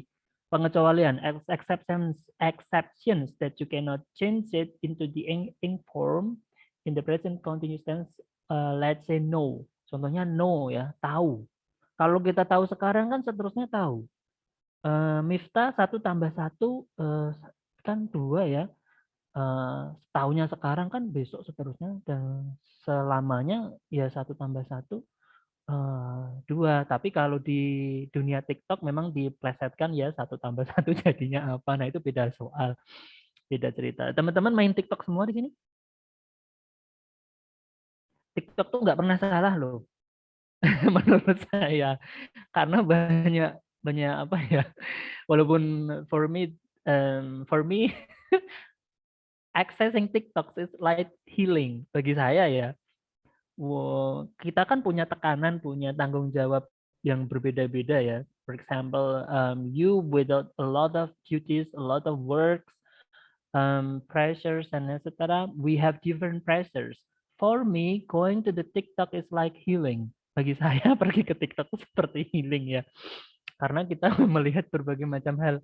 Speaker 11: pengecualian, exceptions that you cannot change it into the ing form in the present continuous tense. Let's say no. Contohnya no ya, tahu. Kalau kita tahu sekarang kan seterusnya tahu. Miftah 1 tambah 1 kan 2 ya. Setahunnya sekarang kan besok seterusnya dan selamanya ya 1 tambah 1 2. Tapi kalau di dunia TikTok memang diplesetkan ya 1 tambah 1 jadinya apa. Nah itu beda soal, beda cerita. Teman-teman main TikTok semua di sini? TikTok tuh nggak pernah salah loh menurut saya. Karena banyak banyak apa ya, walaupun for me accessing TikTok is like healing bagi saya ya. Wow, kita kan punya tekanan, punya tanggung jawab yang berbeda-beda ya. For example, you without a lot of duties, a lot of works, pressures and etc. We have different pressures. For me, going to the TikTok is like healing. Bagi saya pergi ke TikTok itu seperti healing ya. Karena kita melihat berbagai macam hal.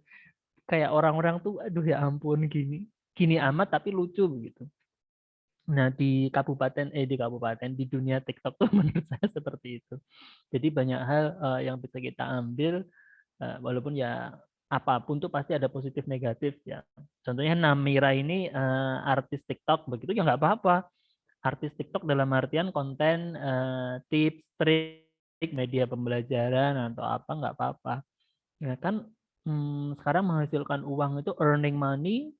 Speaker 11: Kayak orang-orang tuh, aduh ya ampun gini amat tapi lucu begitu. Nah di dunia TikTok tuh menurut saya seperti itu. Jadi banyak hal yang bisa kita ambil, walaupun ya apapun tuh pasti ada positif negatif ya. Contohnya Namira ini artis TikTok begitu ya nggak apa-apa. Artis TikTok dalam artian konten tips, trik, media pembelajaran atau apa nggak apa-apa. Ya kan sekarang menghasilkan uang itu earning money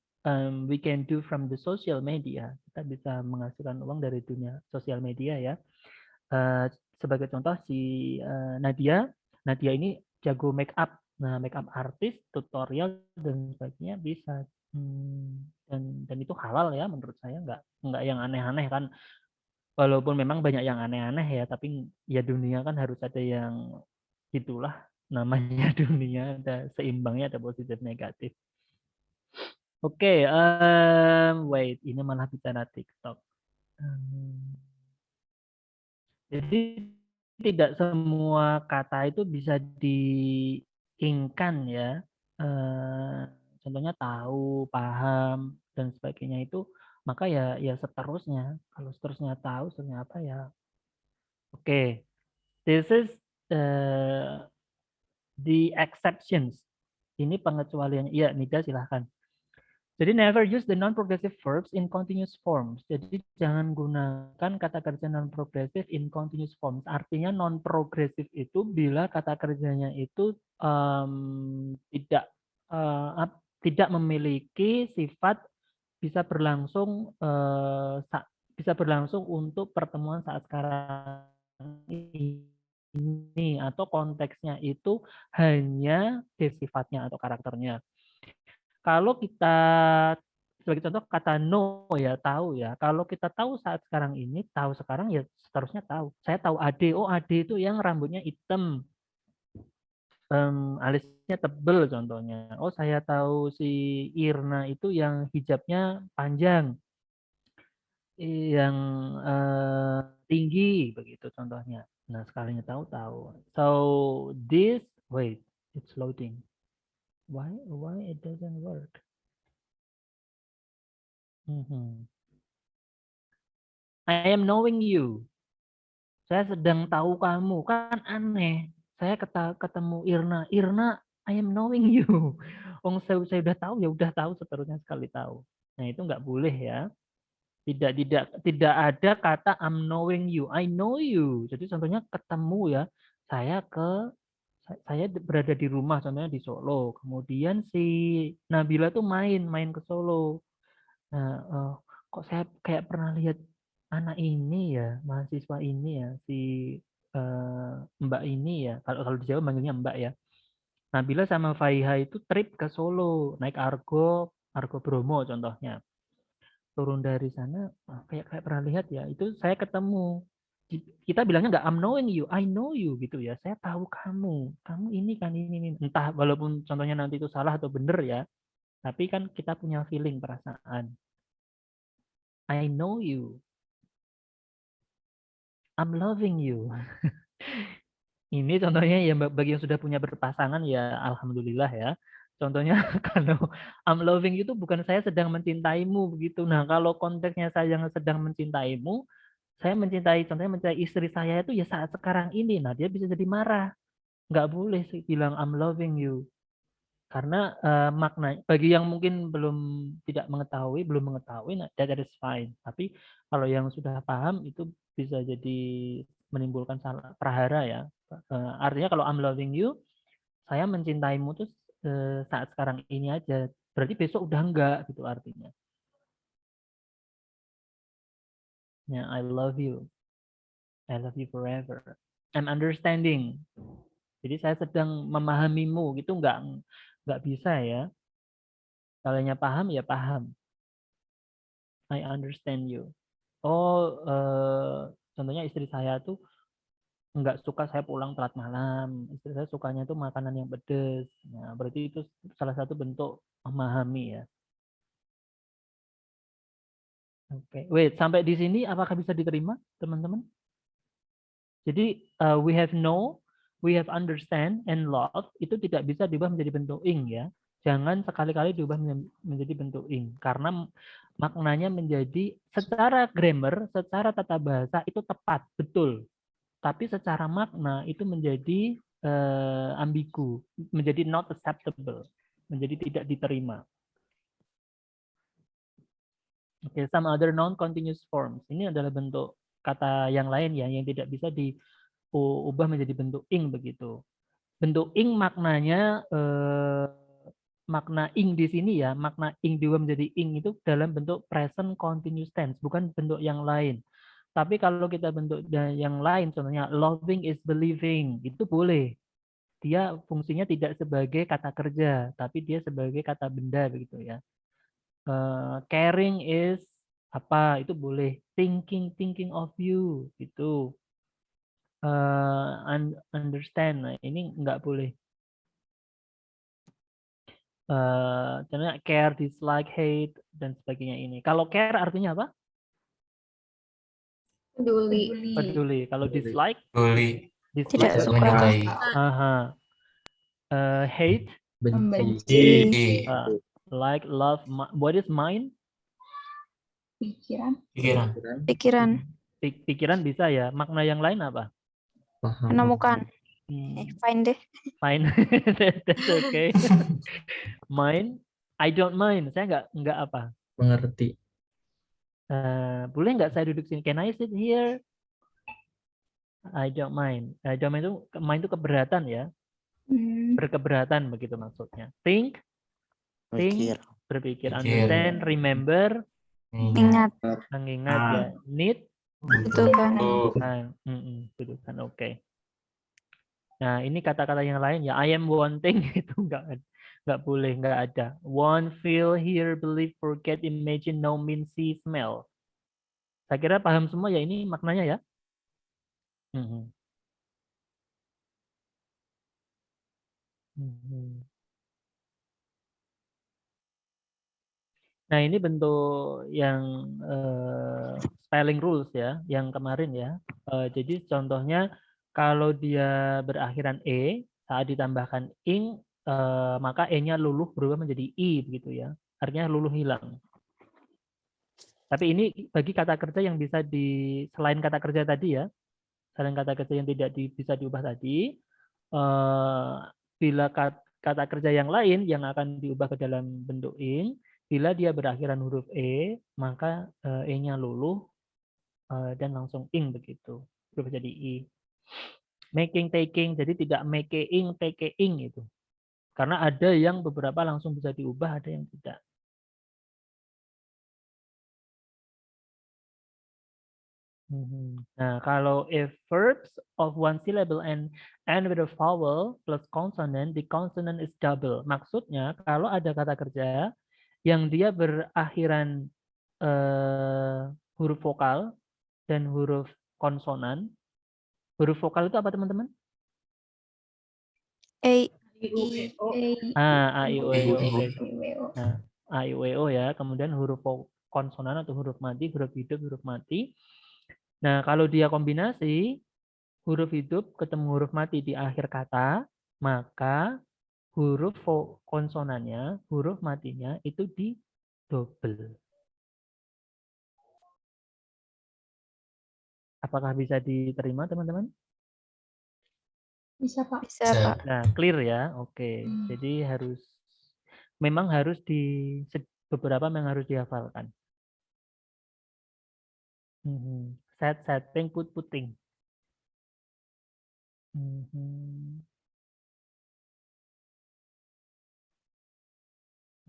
Speaker 11: we can do from the social media. Kita bisa menghasilkan uang dari dunia sosial media ya. Sebagai contoh si Nadia ini jago make up. Nah, make up artis, tutorial dan sebagainya bisa. Dan itu halal ya menurut saya, nggak yang aneh-aneh kan. Walaupun memang banyak yang aneh-aneh ya, tapi ya dunia kan harus ada yang itulah namanya dunia, ada seimbangnya, ada positif negatif. Oke, wait, ini malah bicara TikTok. Jadi tidak semua kata itu bisa diingkan ya. Contohnya tahu, paham dan sebagainya itu, maka ya seterusnya. Kalau seterusnya tahu, seterusnya apa ya. Oke, this is the exceptions. Ini pengecualiannya. Iya, Nida silahkan. Jadi never use the non-progressive verbs in continuous forms. Jadi jangan gunakan kata kerja non-progressive in continuous forms. Artinya non-progressive itu bila kata kerjanya itu tidak memiliki sifat bisa berlangsung untuk pertemuan saat sekarang ini atau konteksnya itu hanya sifatnya atau karakternya. Kalau kita sebagai contoh kata no ya, tahu ya. Kalau kita tahu saat sekarang ini, tahu sekarang ya seterusnya tahu. Saya tahu Ade, oh Ade itu yang rambutnya hitam, alisnya tebel contohnya. Oh saya tahu si Irna itu yang hijabnya panjang, yang tinggi begitu contohnya. Nah sekalinya tahu. So this, wait, it's loading. Why it doesn't work? I am knowing you. Saya sedang tahu kamu. Kan aneh. Saya ketemu Irna. Irna, I am knowing you. Saya udah tahu ya udah tahu seterusnya sekali tahu. Nah itu nggak boleh ya. Tidak ada kata I'm knowing you. I know you. Jadi contohnya ketemu ya. Saya berada di rumah contohnya di Solo. Kemudian si Nabila tuh main ke Solo. Nah, kok saya kayak pernah lihat anak ini ya, mahasiswa ini ya, si Mbak ini ya. Kalau di Jawa manggilnya Mbak ya. Nabila sama Faiha itu trip ke Solo, naik Argo Bromo contohnya. Turun dari sana, kayak pernah lihat ya. Itu saya ketemu. Kita bilangnya nggak I'm knowing you, I know you gitu ya. Saya tahu kamu ini kan ini. Entah walaupun contohnya nanti itu salah atau benar ya. Tapi kan kita punya feeling, perasaan. I know you. I'm loving you. Ini contohnya ya bagi yang sudah punya berpasangan ya alhamdulillah ya. Contohnya kalau I'm loving you itu bukan saya sedang mencintaimu begitu. Nah, kalau konteksnya saya yang sedang mencintaimu, saya contohnya mencintai istri saya itu ya saat sekarang ini. Nah, dia bisa jadi marah. Nggak boleh sih bilang I'm loving you. Karena makna bagi yang mungkin belum mengetahui, nah, that is fine. Tapi kalau yang sudah paham itu bisa jadi menimbulkan salah prahara ya. Artinya kalau I'm loving you, saya mencintaimu tuh saat sekarang ini aja. Berarti besok udah enggak gitu artinya. Ya, I love you. I love you forever. I'm understanding. Jadi saya sedang memahamimu gitu nggak bisa ya. Kalau paham ya paham. I understand you. Oh, contohnya istri saya tuh nggak suka saya pulang telat malam. Istri saya sukanya tuh makanan yang pedas. Nah, berarti itu salah satu bentuk memahami ya. Oke, wait, sampai di sini apakah bisa diterima, teman-teman? Jadi we have know, we have understand, and love itu tidak bisa diubah menjadi bentuk ing ya. Jangan sekali-kali diubah menjadi bentuk ing karena maknanya menjadi secara grammar, secara tata bahasa itu tepat, betul. Tapi secara makna itu menjadi ambigu, menjadi not acceptable, menjadi tidak diterima. Oke, some other non-continuous forms. Ini adalah bentuk kata yang lain ya, yang tidak bisa diubah menjadi bentuk ing begitu. Bentuk ing maknanya makna ing di sini ya, makna ing diubah menjadi ing itu dalam bentuk present continuous tense, bukan bentuk yang lain. Tapi kalau kita bentuk yang lain, contohnya loving is believing, itu boleh. Dia fungsinya tidak sebagai kata kerja, tapi dia sebagai kata benda begitu ya. Caring is apa itu boleh, thinking of you itu understand, nah ini nggak boleh. Contohnya care, dislike, hate dan sebagainya ini. Kalau care artinya apa? Peduli. Kalau dislike
Speaker 10: tidak menyukai.
Speaker 11: Hate
Speaker 8: Benci.
Speaker 11: like, love. What is mine? Pikiran bisa ya. Makna yang lain apa?
Speaker 6: Menemukan. Fine deh.
Speaker 11: Fine. That's okay. Mine, I don't mind. Saya nggak apa?
Speaker 12: Mengerti.
Speaker 11: Boleh nggak saya duduk sini? Can I sit here? I don't mind. I don't mind itu keberatan ya. Berkeberatan begitu maksudnya. Think, berpikir. Understand, remember, mengingat ya. Need, butuhkan. Oke. Nah ini kata-kata yang lain ya. I am wanting itu nggak boleh, nggak ada. Want, feel, hear, believe, forget, imagine, know, mean, see, smell. Saya kira paham semua ya ini maknanya ya. Nah ini bentuk yang spelling rules ya, yang kemarin ya. Jadi contohnya kalau dia berakhiran e saat ditambahkan ing, maka e-nya luluh berubah menjadi i begitu ya. Artinya luluh hilang. Tapi ini bagi kata kerja yang bisa selain kata kerja tadi ya, selain kata kerja yang tidak bisa diubah tadi, bila kata kerja yang lain yang akan diubah ke dalam bentuk ing, bila dia berakhiran huruf e, maka e-nya luluh dan langsung ing begitu, berubah jadi i. Making, taking, jadi tidak making, taking itu. Karena ada yang beberapa langsung bisa diubah, ada yang tidak. Nah, kalau if verbs of one syllable and end with a vowel plus consonant, the consonant is double. Maksudnya kalau ada kata kerja yang dia berakhiran huruf vokal dan huruf konsonan. Huruf vokal itu apa teman-teman? A, I, O, E, O. Nah, A, I, O, E, O ya. Kemudian huruf konsonan atau huruf mati, huruf hidup, huruf mati. Nah, kalau dia kombinasi huruf hidup ketemu huruf mati di akhir kata, maka huruf konsonannya, huruf matinya itu di double. Apakah bisa diterima, teman-teman?
Speaker 8: Bisa, Pak.
Speaker 6: Bisa, Pak.
Speaker 11: Nah, clear ya. Oke. Jadi harus memang harus beberapa memang harus dihafalkan. Setting, putting.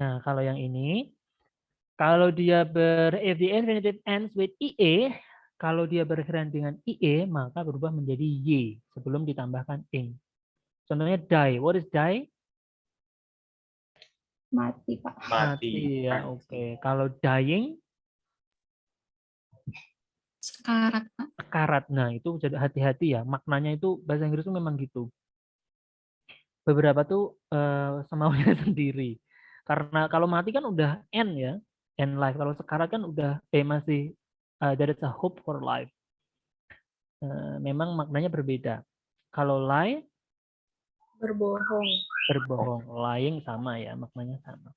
Speaker 11: Nah, kalau yang ini, kalau dia if the infinitive ends with IE, kalau dia berakhir dengan IE, maka berubah menjadi Y sebelum ditambahkan ing. Contohnya die. What is die?
Speaker 9: Mati, Pak.
Speaker 11: Mati ya, oke. Kalau dying?
Speaker 9: Sekarat, Pak.
Speaker 11: Sekarat. Nah, itu jadi hati-hati ya. Maknanya itu bahasa Inggris itu memang gitu. Beberapa tuh semaunya sendiri. Karena kalau mati kan udah end ya, end life. Kalau sekarat kan udah masih there is a hope for life. Memang maknanya berbeda. Kalau lie,
Speaker 2: Berbohong.
Speaker 11: berbohong. Lying sama ya, maknanya sama.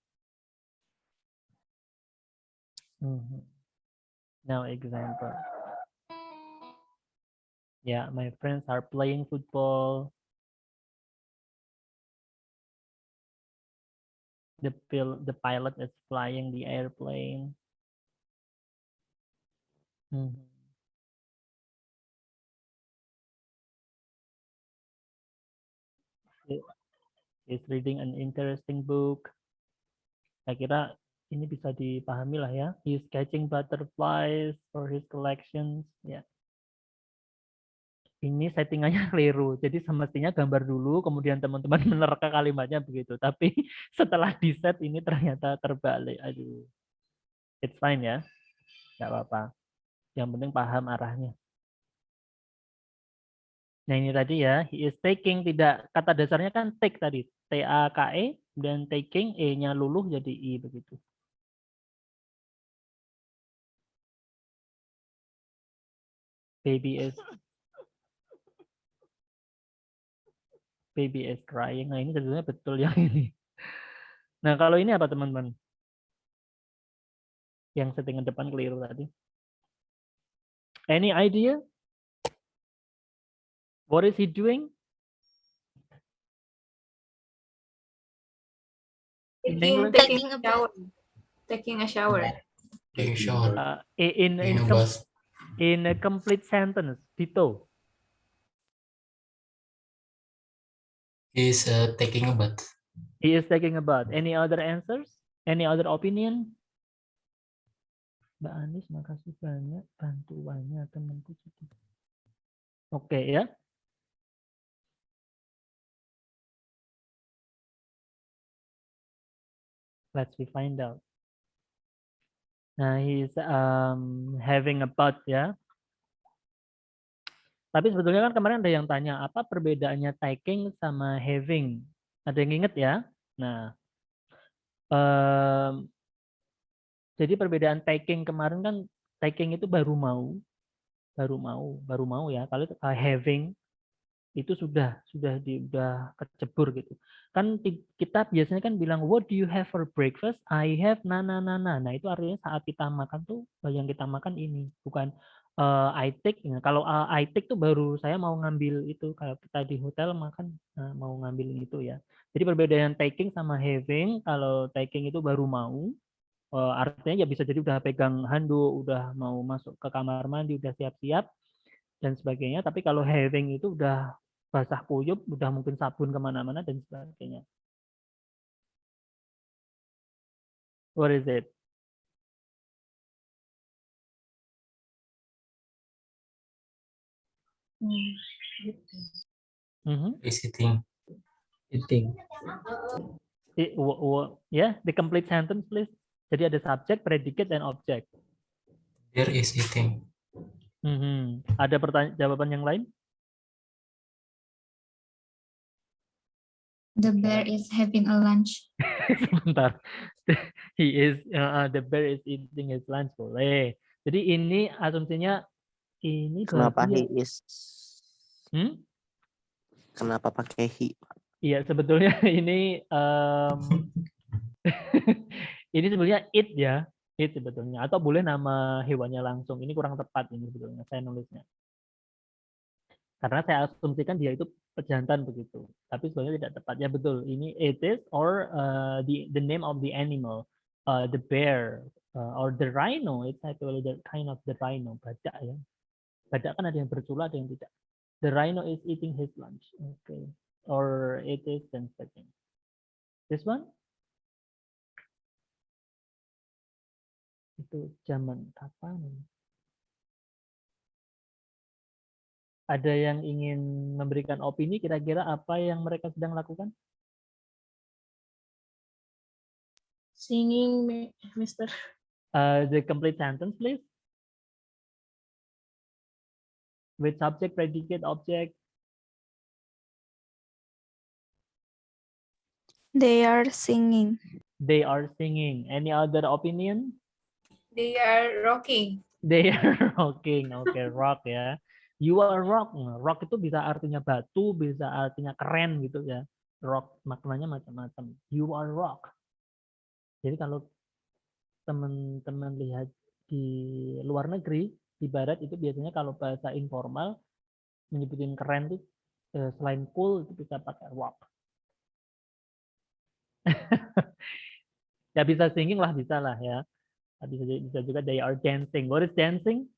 Speaker 11: Now example. Yeah, my friends are playing football. The pilot is flying the airplane. He's reading an interesting book. Saya kira ini bisa dipahami lah ya. He's catching butterflies for his collections. Ya. Ini settingannya keliru. Jadi semestinya gambar dulu, kemudian teman-teman menerka kalimatnya begitu. Tapi setelah di set ini ternyata terbalik. Aduh. It's fine ya. Nggak apa-apa. Yang penting paham arahnya. Nah ini tadi ya, he is taking, tidak, kata dasarnya kan take tadi. T-A-K-E, dan taking, E-nya luluh jadi I begitu. Baby is crying. Nah ini tentunya betul yang ini. Nah kalau ini apa teman-teman? Yang settingan depan keliru tadi. Any idea? What is he doing?
Speaker 2: Taking a shower. Taking a shower.
Speaker 12: Taking shower.
Speaker 11: In a complete sentence, Tito.
Speaker 12: He is taking a bath.
Speaker 11: He is taking a bath. Any other answers? Any other opinion? Mbak Anis, makasih banyak bantuannya temanku. Oke ya. Let's find out. Nah, he's having a bath ya. Tapi sebetulnya kan kemarin ada yang tanya apa perbedaannya taking sama having. Ada yang inget ya? Nah, jadi perbedaan taking kemarin kan taking itu baru mau ya. Kalau having itu sudah kecebur gitu. Kan kita biasanya kan bilang what do you have for breakfast? I have na. Nah, itu artinya saat kita makan tuh yang kita makan ini, bukan I take. Kalau I take tuh baru saya mau ngambil itu. Kalau kita di hotel makan mau ngambil itu ya. Jadi perbedaan taking sama having, kalau taking itu baru mau, artinya ya bisa jadi udah pegang handuk, udah mau masuk ke kamar mandi, udah siap-siap dan sebagainya. Tapi kalau having itu udah basah kuyup, udah mungkin sabun kemana-mana dan sebagainya. What is it?
Speaker 12: Is eating. Eating.
Speaker 11: Yeah, the complete sentence please. Jadi ada subject, predicate, dan object.
Speaker 12: There is eating.
Speaker 11: Ada jawaban yang lain?
Speaker 9: The bear is having a lunch.
Speaker 11: Sebentar. The bear is eating his lunch. Boleh. Jadi ini asumsinya ini
Speaker 13: kenapa
Speaker 11: bagian.
Speaker 13: He is? Kenapa pakai he?
Speaker 11: Iya, sebetulnya ini ini sebenarnya it ya. It sebetulnya, atau boleh nama hewannya langsung. Ini kurang tepat ini sebetulnya saya nulisnya. Karena saya asumsikan dia itu pejantan begitu. Tapi sebenarnya tidak tepat. Ya betul. Ini it is or the name of the animal, the bear or the rhino. It's actually the kind of the rhino. Badak ya. Badak kan ada yang bercula, ada yang tidak. The rhino is eating his lunch. Okay. Or it is then second. This one? Itu zaman kapan? Ada yang ingin memberikan opini kira-kira apa yang mereka sedang lakukan?
Speaker 13: Singing, Mr.
Speaker 11: The complete sentence, please. With subject, predicate, object.
Speaker 14: They are singing.
Speaker 11: They are singing. Any other opinion?
Speaker 2: They are rocking.
Speaker 11: They are rocking. Oke, okay, rock ya. You are rock. Rock itu bisa artinya batu, bisa artinya keren gitu ya. Rock maknanya macam-macam. You are rock. Jadi kalau teman-teman lihat di luar negeri, di barat itu biasanya kalau bahasa informal menyebutin keren itu selain cool itu bisa pakai rock. Ya bisa singing lah, bisa lah ya. Bisa juga they are dancing. What is dancing?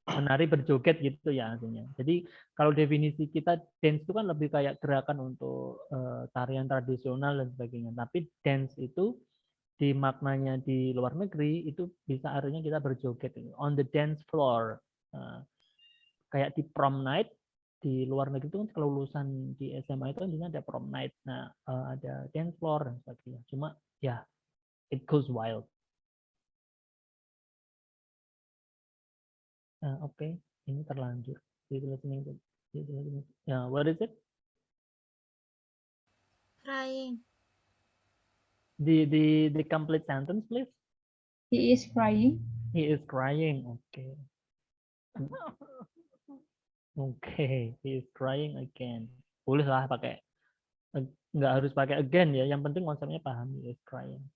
Speaker 11: Menari berjoget gitu ya artinya. Jadi kalau definisi kita dance itu kan lebih kayak gerakan untuk tarian tradisional dan sebagainya. Tapi dance itu di maknanya di luar negeri itu bisa artinya kita berjoget on the dance floor. Kayak di prom night di luar negeri itu kan kalau lulusan di SMA itu intinya ada prom night. Nah, ada dance floor dan sebagainya. Cuma ya it goes wild. Oke, ini terlanjur. Yeah, what is it?
Speaker 9: Crying.
Speaker 11: The complete sentence, please.
Speaker 9: He is crying.
Speaker 11: He is crying. Okay. Okay, he is crying again. Boleh lah pakai, nggak harus pakai again ya. Yang penting konsepnya paham. He is crying.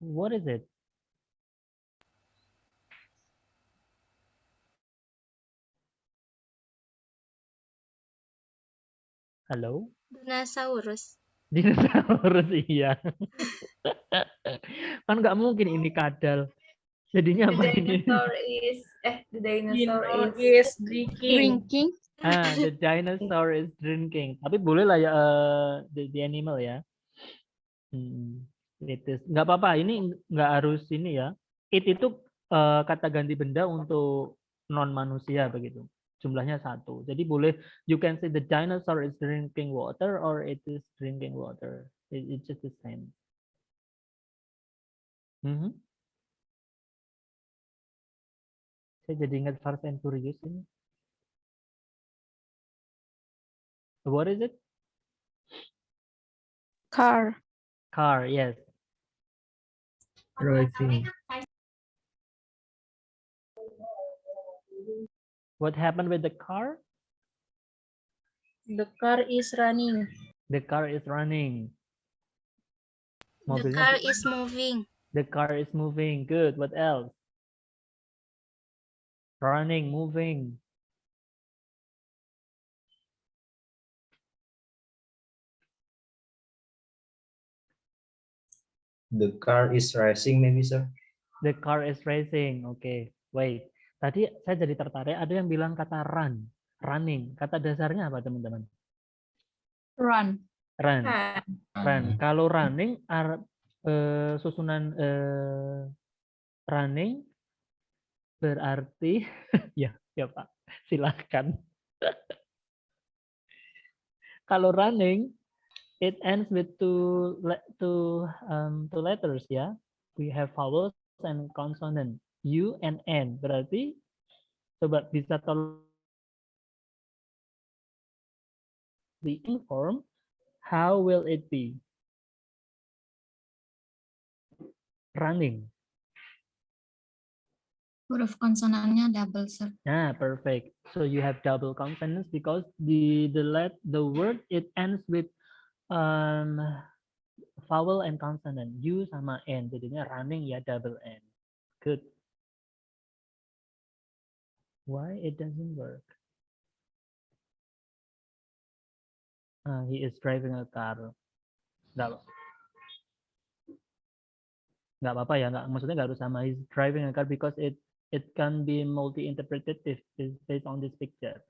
Speaker 11: What is it? Halo?
Speaker 9: Dinosaurus.
Speaker 11: Dinosaurus, iya. Kan nggak mungkin ini kadal. Jadinya apa ini?
Speaker 2: The dinosaur is
Speaker 9: Drinking.
Speaker 11: The dinosaur is drinking. Tapi boleh lah ya the animal ya. It is. Nggak apa-apa. Ini nggak harus ini ya. It itu kata ganti benda untuk non manusia begitu. Jumlahnya 1. Jadi boleh you can say the dinosaur is drinking water or it is drinking water. It's just the same. Saya jadi ingat Fast and Furious ini. What is it?
Speaker 14: Car.
Speaker 11: Car, yes.
Speaker 10: Driving.
Speaker 11: What happened with the car?
Speaker 13: The car is running.
Speaker 11: The car is running.
Speaker 9: The car is moving.
Speaker 11: The car is moving. Good. What else? Running, moving.
Speaker 10: The car is racing, maybe, sir.
Speaker 11: The car is racing. Okay. Wait. Tadi saya jadi tertarik. Ada yang bilang kata run, running. Kata dasarnya apa, teman-teman?
Speaker 9: Run.
Speaker 11: Run. Run. Kalau running, susunan running berarti ya Pak. Silakan. Kalau running, it ends with two letters ya. We have vowels and consonant. U and N. Berarti coba bisa tolong the inform. How will it be? Running.
Speaker 9: Huruf konsonannya double, sir.
Speaker 11: Ah, perfect. So you have double consonants because the word it ends with vowel and consonant. U sama N. Jadinya running ya double N. Good. Why it doesn't work? He is driving a car. Nggak apa-apa ya, maksudnya nggak harus sama. He's driving a car because it can be multi-interpretative based on this picture.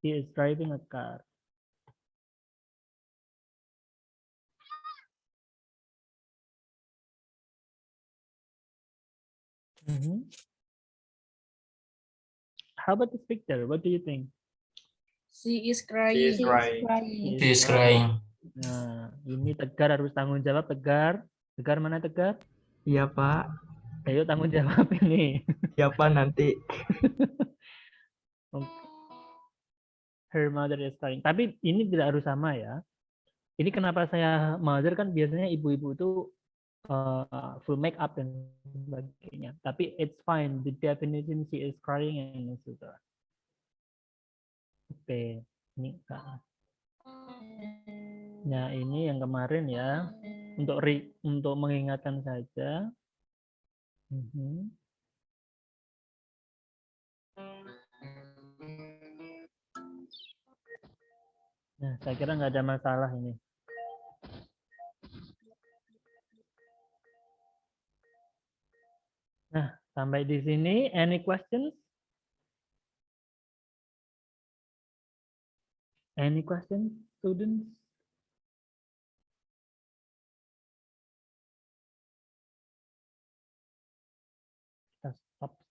Speaker 11: He is driving a car. How about this picture? What do you think?
Speaker 13: She is crying.
Speaker 8: She is crying.
Speaker 12: She is crying.
Speaker 11: Nah, ini Tegar harus tanggung jawab. Tegar mana Tegar?
Speaker 3: Iya, Pak.
Speaker 11: Ayo tanggung jawab ini.
Speaker 3: Siapa nanti?
Speaker 11: Her mother is crying. Tapi ini tidak harus sama ya. Ini kenapa saya mother, kan biasanya ibu-ibu itu full make up dan sebagainya. Tapi it's fine. The definition she is crying and sudah. Oke, ini Kak. Nah, ini yang kemarin ya. Untuk mengingatkan saja. Nah, saya kira nggak ada masalah ini. Nah, sampai di sini, any questions? Any questions, students?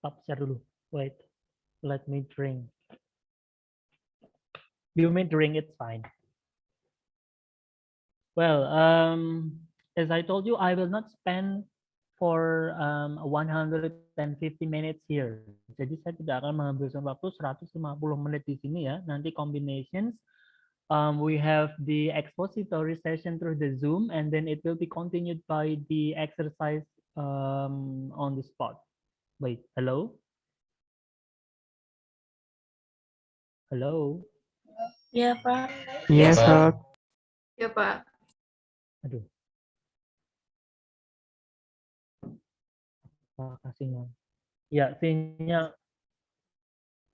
Speaker 11: Stop share dulu. Wait, let me drink. You may drink, it's fine. Well, as I told you, I will not spend for 150 minutes here. Jadi saya tidak akan menghabiskan waktu 150 menit di sini ya. Nanti combinations, we have the expository session through the Zoom, and then it will be continued by the exercise on the spot. Wait, hello? Hello?
Speaker 13: Ya, Pak.
Speaker 3: Yes, sir.
Speaker 13: Ya, Pak.
Speaker 11: Aduh. Apakah sinyal? Ya, sinyal.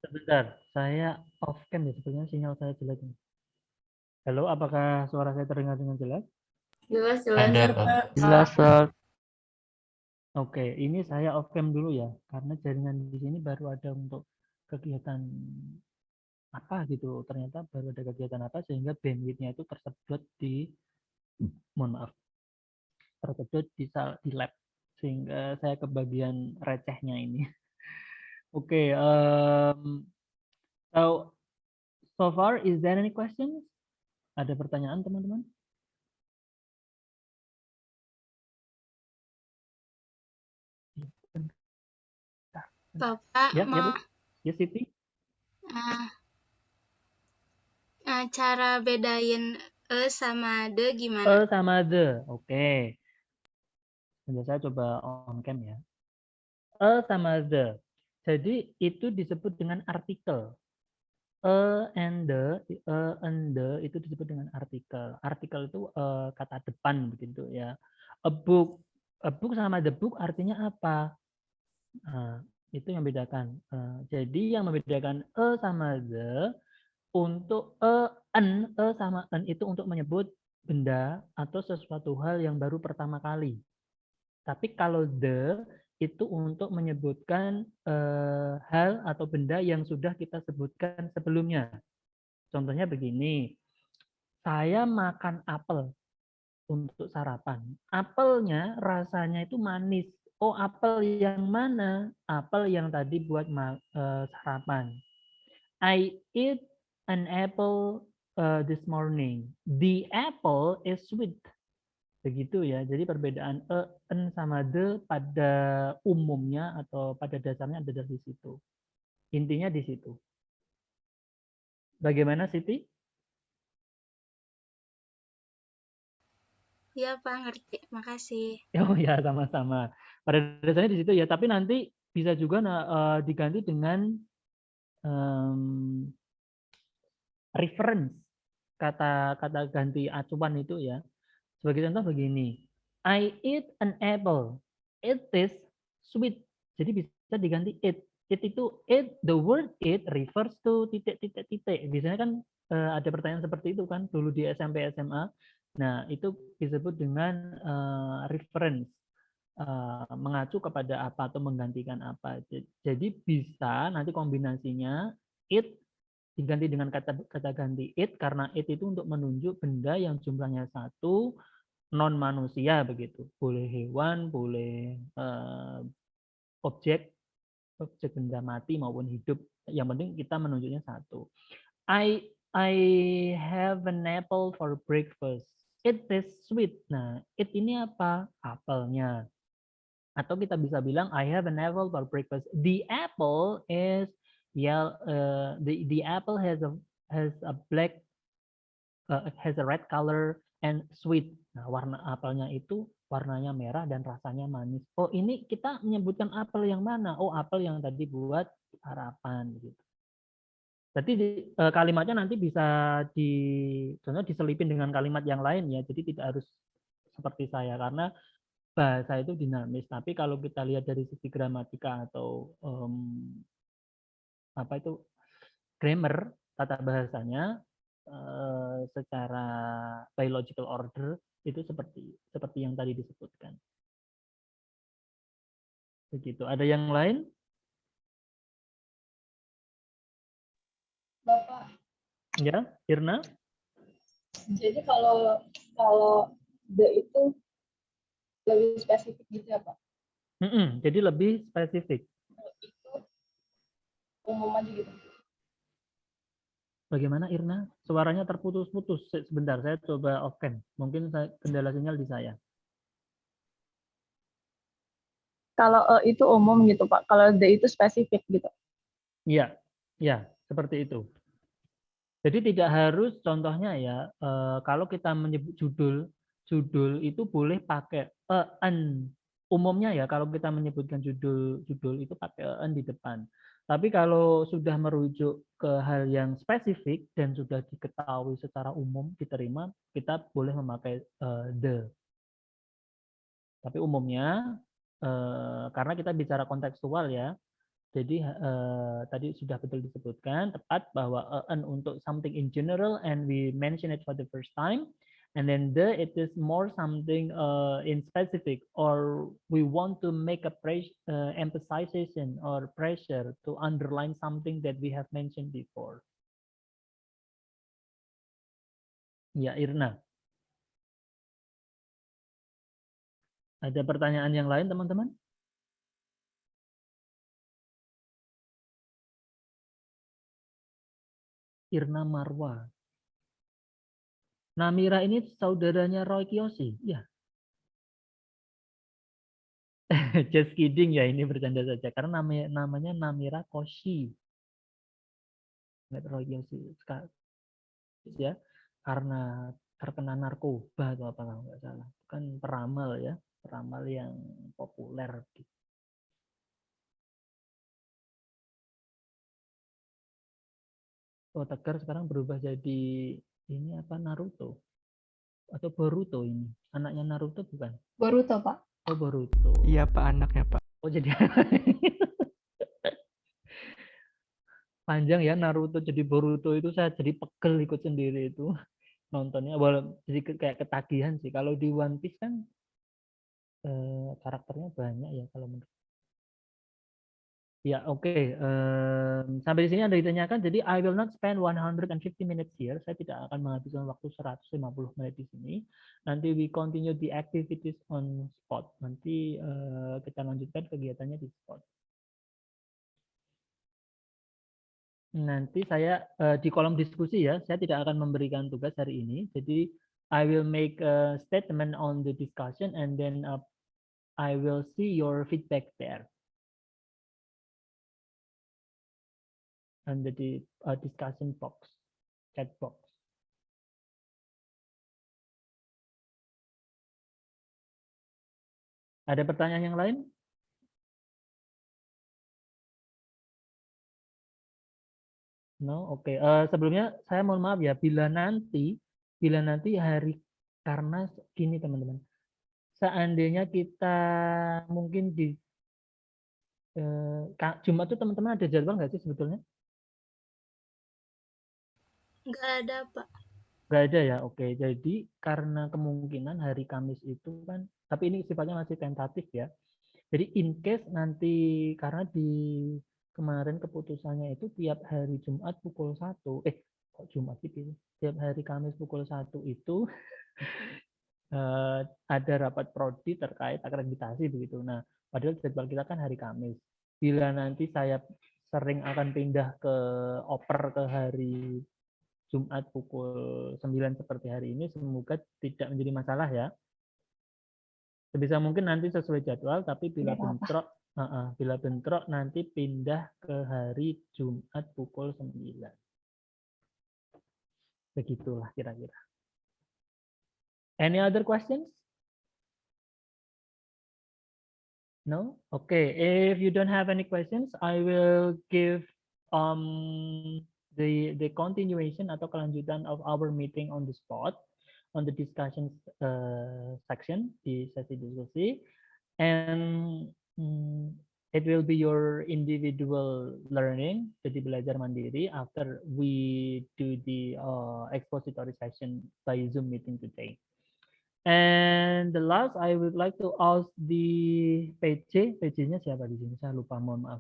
Speaker 11: Sebentar, saya off cam ya, sebenarnya sinyal saya jelek. Halo, apakah suara saya terdengar dengan jelas?
Speaker 13: Jelas,
Speaker 12: Ada, Pak.
Speaker 13: Pak.
Speaker 3: Jelas, sir.
Speaker 11: Oke, ini saya off cam dulu ya, karena jaringan di sini baru ada untuk kegiatan apa gitu. Ternyata baru ada kegiatan apa sehingga bandwidth-nya itu tersedot di, mohon maaf, tersedot di lab, sehingga saya kebagian recehnya ini. Oke, so far is there any questions? Ada pertanyaan teman-teman?
Speaker 9: Bapak
Speaker 11: Ya,
Speaker 9: mau
Speaker 11: ya Siti.
Speaker 9: cara bedain e sama de gimana?
Speaker 11: E sama the, oke. Saya coba on cam ya. E sama the. Jadi itu disebut dengan artikel. And the itu disebut dengan artikel. Artikel itu kata depan begitu ya. A book sama the book artinya apa? Nah, itu yang membedakan. Jadi yang membedakan e sama the, untuk e sama en itu untuk menyebut benda atau sesuatu hal yang baru pertama kali. Tapi kalau the itu untuk menyebutkan hal atau benda yang sudah kita sebutkan sebelumnya. Contohnya begini, saya makan apel untuk sarapan. Apelnya rasanya itu manis. Oh, apel yang mana? Apel yang tadi buat sarapan. I eat an apple this morning. The apple is sweet. Begitu ya. Jadi perbedaan en sama the pada umumnya atau pada dasarnya ada di situ. Intinya di situ. Bagaimana Siti?
Speaker 9: Iya, Pak, ngerti. Makasih.
Speaker 11: Oh ya, sama-sama. Pada dasarnya di situ ya, tapi nanti bisa juga diganti dengan reference, kata ganti acuan itu ya. Sebagai contoh begini, I eat an apple. It is sweet. Jadi bisa diganti it. It itu it, the word it refers to titik-titik-titik. Biasanya kan ada pertanyaan seperti itu kan dulu di SMP SMA. Nah, itu disebut dengan reference. Mengacu kepada apa atau menggantikan apa. Jadi bisa nanti kombinasinya it diganti dengan kata ganti it karena it itu untuk menunjuk benda yang jumlahnya satu, non manusia begitu. Boleh hewan, boleh objek benda mati maupun hidup. Yang penting kita menunjuknya satu. I have an apple for breakfast. It is sweet. Nah, it ini apa? Apelnya. Atau kita bisa bilang I have an apple for breakfast. The apple is the apple has a black has a red color and sweet. Nah, warna apelnya itu warnanya merah dan rasanya manis. Oh, ini kita menyebutkan apel yang mana? Oh, apel yang tadi buat sarapan gitu. Berarti kalimatnya nanti bisa diselipin dengan kalimat yang lain ya. Jadi tidak harus seperti saya karena bahasa itu dinamis. Tapi kalau kita lihat dari sisi gramatika atau grammar, tata bahasanya secara biological order itu seperti yang tadi disebutkan. Begitu. Ada yang lain?
Speaker 13: Bapak.
Speaker 11: Ya, Irna.
Speaker 13: Jadi kalau the itu lebih spesifik gitu ya Pak?
Speaker 11: Jadi lebih spesifik.
Speaker 13: Itu umum aja gitu.
Speaker 11: Bagaimana Irna? Suaranya terputus-putus. Sebentar, saya coba off cam. Mungkin kendala sinyal di saya.
Speaker 6: Kalau itu umum gitu Pak, kalau the itu spesifik gitu.
Speaker 11: Iya, ya seperti itu. Jadi tidak harus contohnya ya, kalau kita menyebut judul itu boleh pakai an. Umumnya ya kalau kita menyebutkan judul itu pakai an di depan. Tapi kalau sudah merujuk ke hal yang spesifik dan sudah diketahui secara umum diterima, kita boleh memakai the. Tapi umumnya karena kita bicara kontekstual ya, jadi tadi sudah betul disebutkan tepat bahwa an untuk something in general and we mention it for the first time, and then the it is more something in specific or we want to make a emphasization or pressure to underline something that we have mentioned before. Ya, Irna. Ada pertanyaan yang lain, teman-teman? Irna Marwa. Namira ini saudaranya Roy Kiyoshi, ya. Just kidding ya, ini bercanda saja karena namanya Namira Koshi. Roy Kiyoshi ya, karena terkena narkoba atau apa kalau nggak salah. Kan peramal ya, peramal yang populer. Oh, Tegar sekarang berubah jadi ini apa Naruto atau Boruto ini? Anaknya Naruto bukan?
Speaker 13: Boruto, Pak.
Speaker 11: Oh, Boruto.
Speaker 3: Iya, Pak, anaknya, Pak.
Speaker 11: Oh, jadi panjang ya Naruto jadi Boruto itu saya jadi pegel ikut sendiri itu nontonnya. Jadi kayak ketagihan sih. Kalau di One Piece kan karakternya banyak ya kalau menurut. Ya, oke. Sampai di sini ada ditanyakan. Jadi I will not spend 150 minutes here. Saya tidak akan menghabiskan waktu 150 menit di sini. Nanti we continue the activities on spot. Nanti kita lanjutkan kegiatannya di spot. Nanti saya di kolom diskusi ya. Saya tidak akan memberikan tugas hari ini. Jadi I will make a statement on the discussion and then I will see your feedback there. Under the discussion box, chat box. Ada pertanyaan yang lain? No, oke. Sebelumnya saya mohon maaf ya, bila nanti hari karena gini teman-teman, seandainya kita mungkin di Jumat tuh teman-teman ada jadwal nggak sih sebetulnya?
Speaker 2: Nggak ada, Pak.
Speaker 11: Nggak ada ya, oke. Jadi karena kemungkinan hari Kamis itu kan, tapi ini sifatnya masih tentatif ya. Jadi in case nanti, karena di kemarin keputusannya itu tiap hari Jumat pukul 1, kok Jumat sih? Tiap hari Kamis pukul 1 itu ada rapat prodi terkait akreditasi begitu. Nah, padahal jadwal kita kan hari Kamis. Bila nanti saya sering akan pindah ke oper ke hari Jumat pukul 9 seperti hari ini, semoga tidak menjadi masalah ya. Sebisa mungkin nanti sesuai jadwal, tapi bila bentrok nanti pindah ke hari Jumat pukul 9. Begitulah kira-kira. Any other questions? No? Okay, if you don't have any questions, I will give the continuation atau kelanjutan of our meeting on the spot, on the discussion section di sesi diskusi, and it will be your individual learning, jadi belajar mandiri after we do the expository session by Zoom meeting today. And the last, I would like to ask the PJ-nya siapa di sini? Saya lupa, mohon maaf.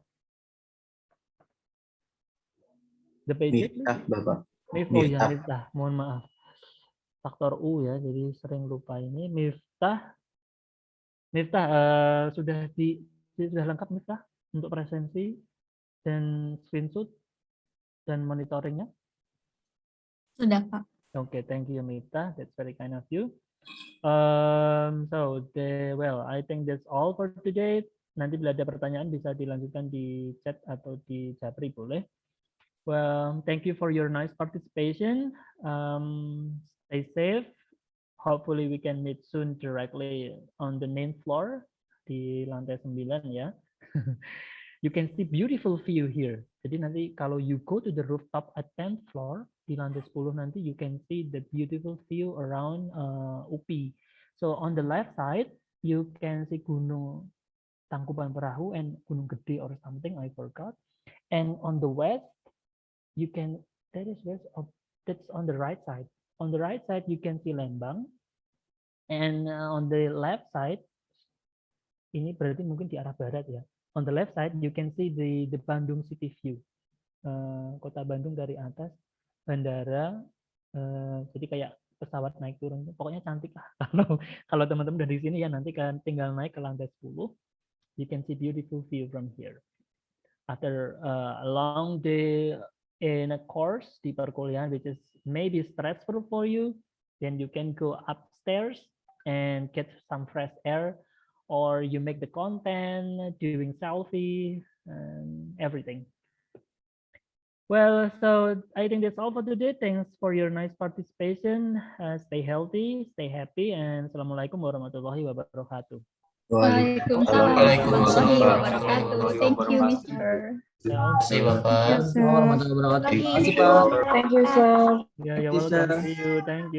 Speaker 11: The PJ,
Speaker 10: Miftah, Bapak.
Speaker 11: Miftah, mohon maaf. Faktor U ya, jadi sering lupa ini. Miftah, sudah lengkap Miftah untuk presensi dan screenshot dan monitoringnya?
Speaker 2: Sudah, Pak.
Speaker 11: Okay, thank you Miftah. That's very kind of you. I think that's all for today. Nanti bila ada pertanyaan bisa dilanjutkan di chat atau di Japri boleh. Well, thank you for your nice participation. Stay safe. Hopefully we can meet soon directly on the main floor di lantai 9 ya. You can see beautiful view here. Jadi nanti kalau you go to the rooftop at 10th floor di lantai 10 nanti you can see the beautiful view around UPI. So on the left side you can see Gunung Tangkuban Perahu and Gunung Gede or something, I forgot. And on the west you can, that's on the right side. On the right side you can see Lembang, and on the left side, ini berarti mungkin di arah barat ya. On the left side you can see the Bandung City View, kota Bandung dari atas, bandara, jadi kayak pesawat naik turun, pokoknya cantik lah. Kalau teman-teman dari sini ya nanti kan tinggal naik ke lantai 10, you can see beautiful view from here. After a long day in a course di perkuliahan which is maybe stressful for you, then you can go upstairs and get some fresh air, or you make the content, doing selfie and everything. Well, so I think that's all for today. Thanks for your nice participation. Stay healthy, stay happy, and Assalamualaikum warahmatullahi wabarakatuh.
Speaker 2: Waalaikumsalam warahmatullahi wabarakatuh. Thank you, Mr.
Speaker 12: Terima kasih Bapak.
Speaker 2: Thank you, sir.
Speaker 11: Yeah, you're welcome. See you. Thank you.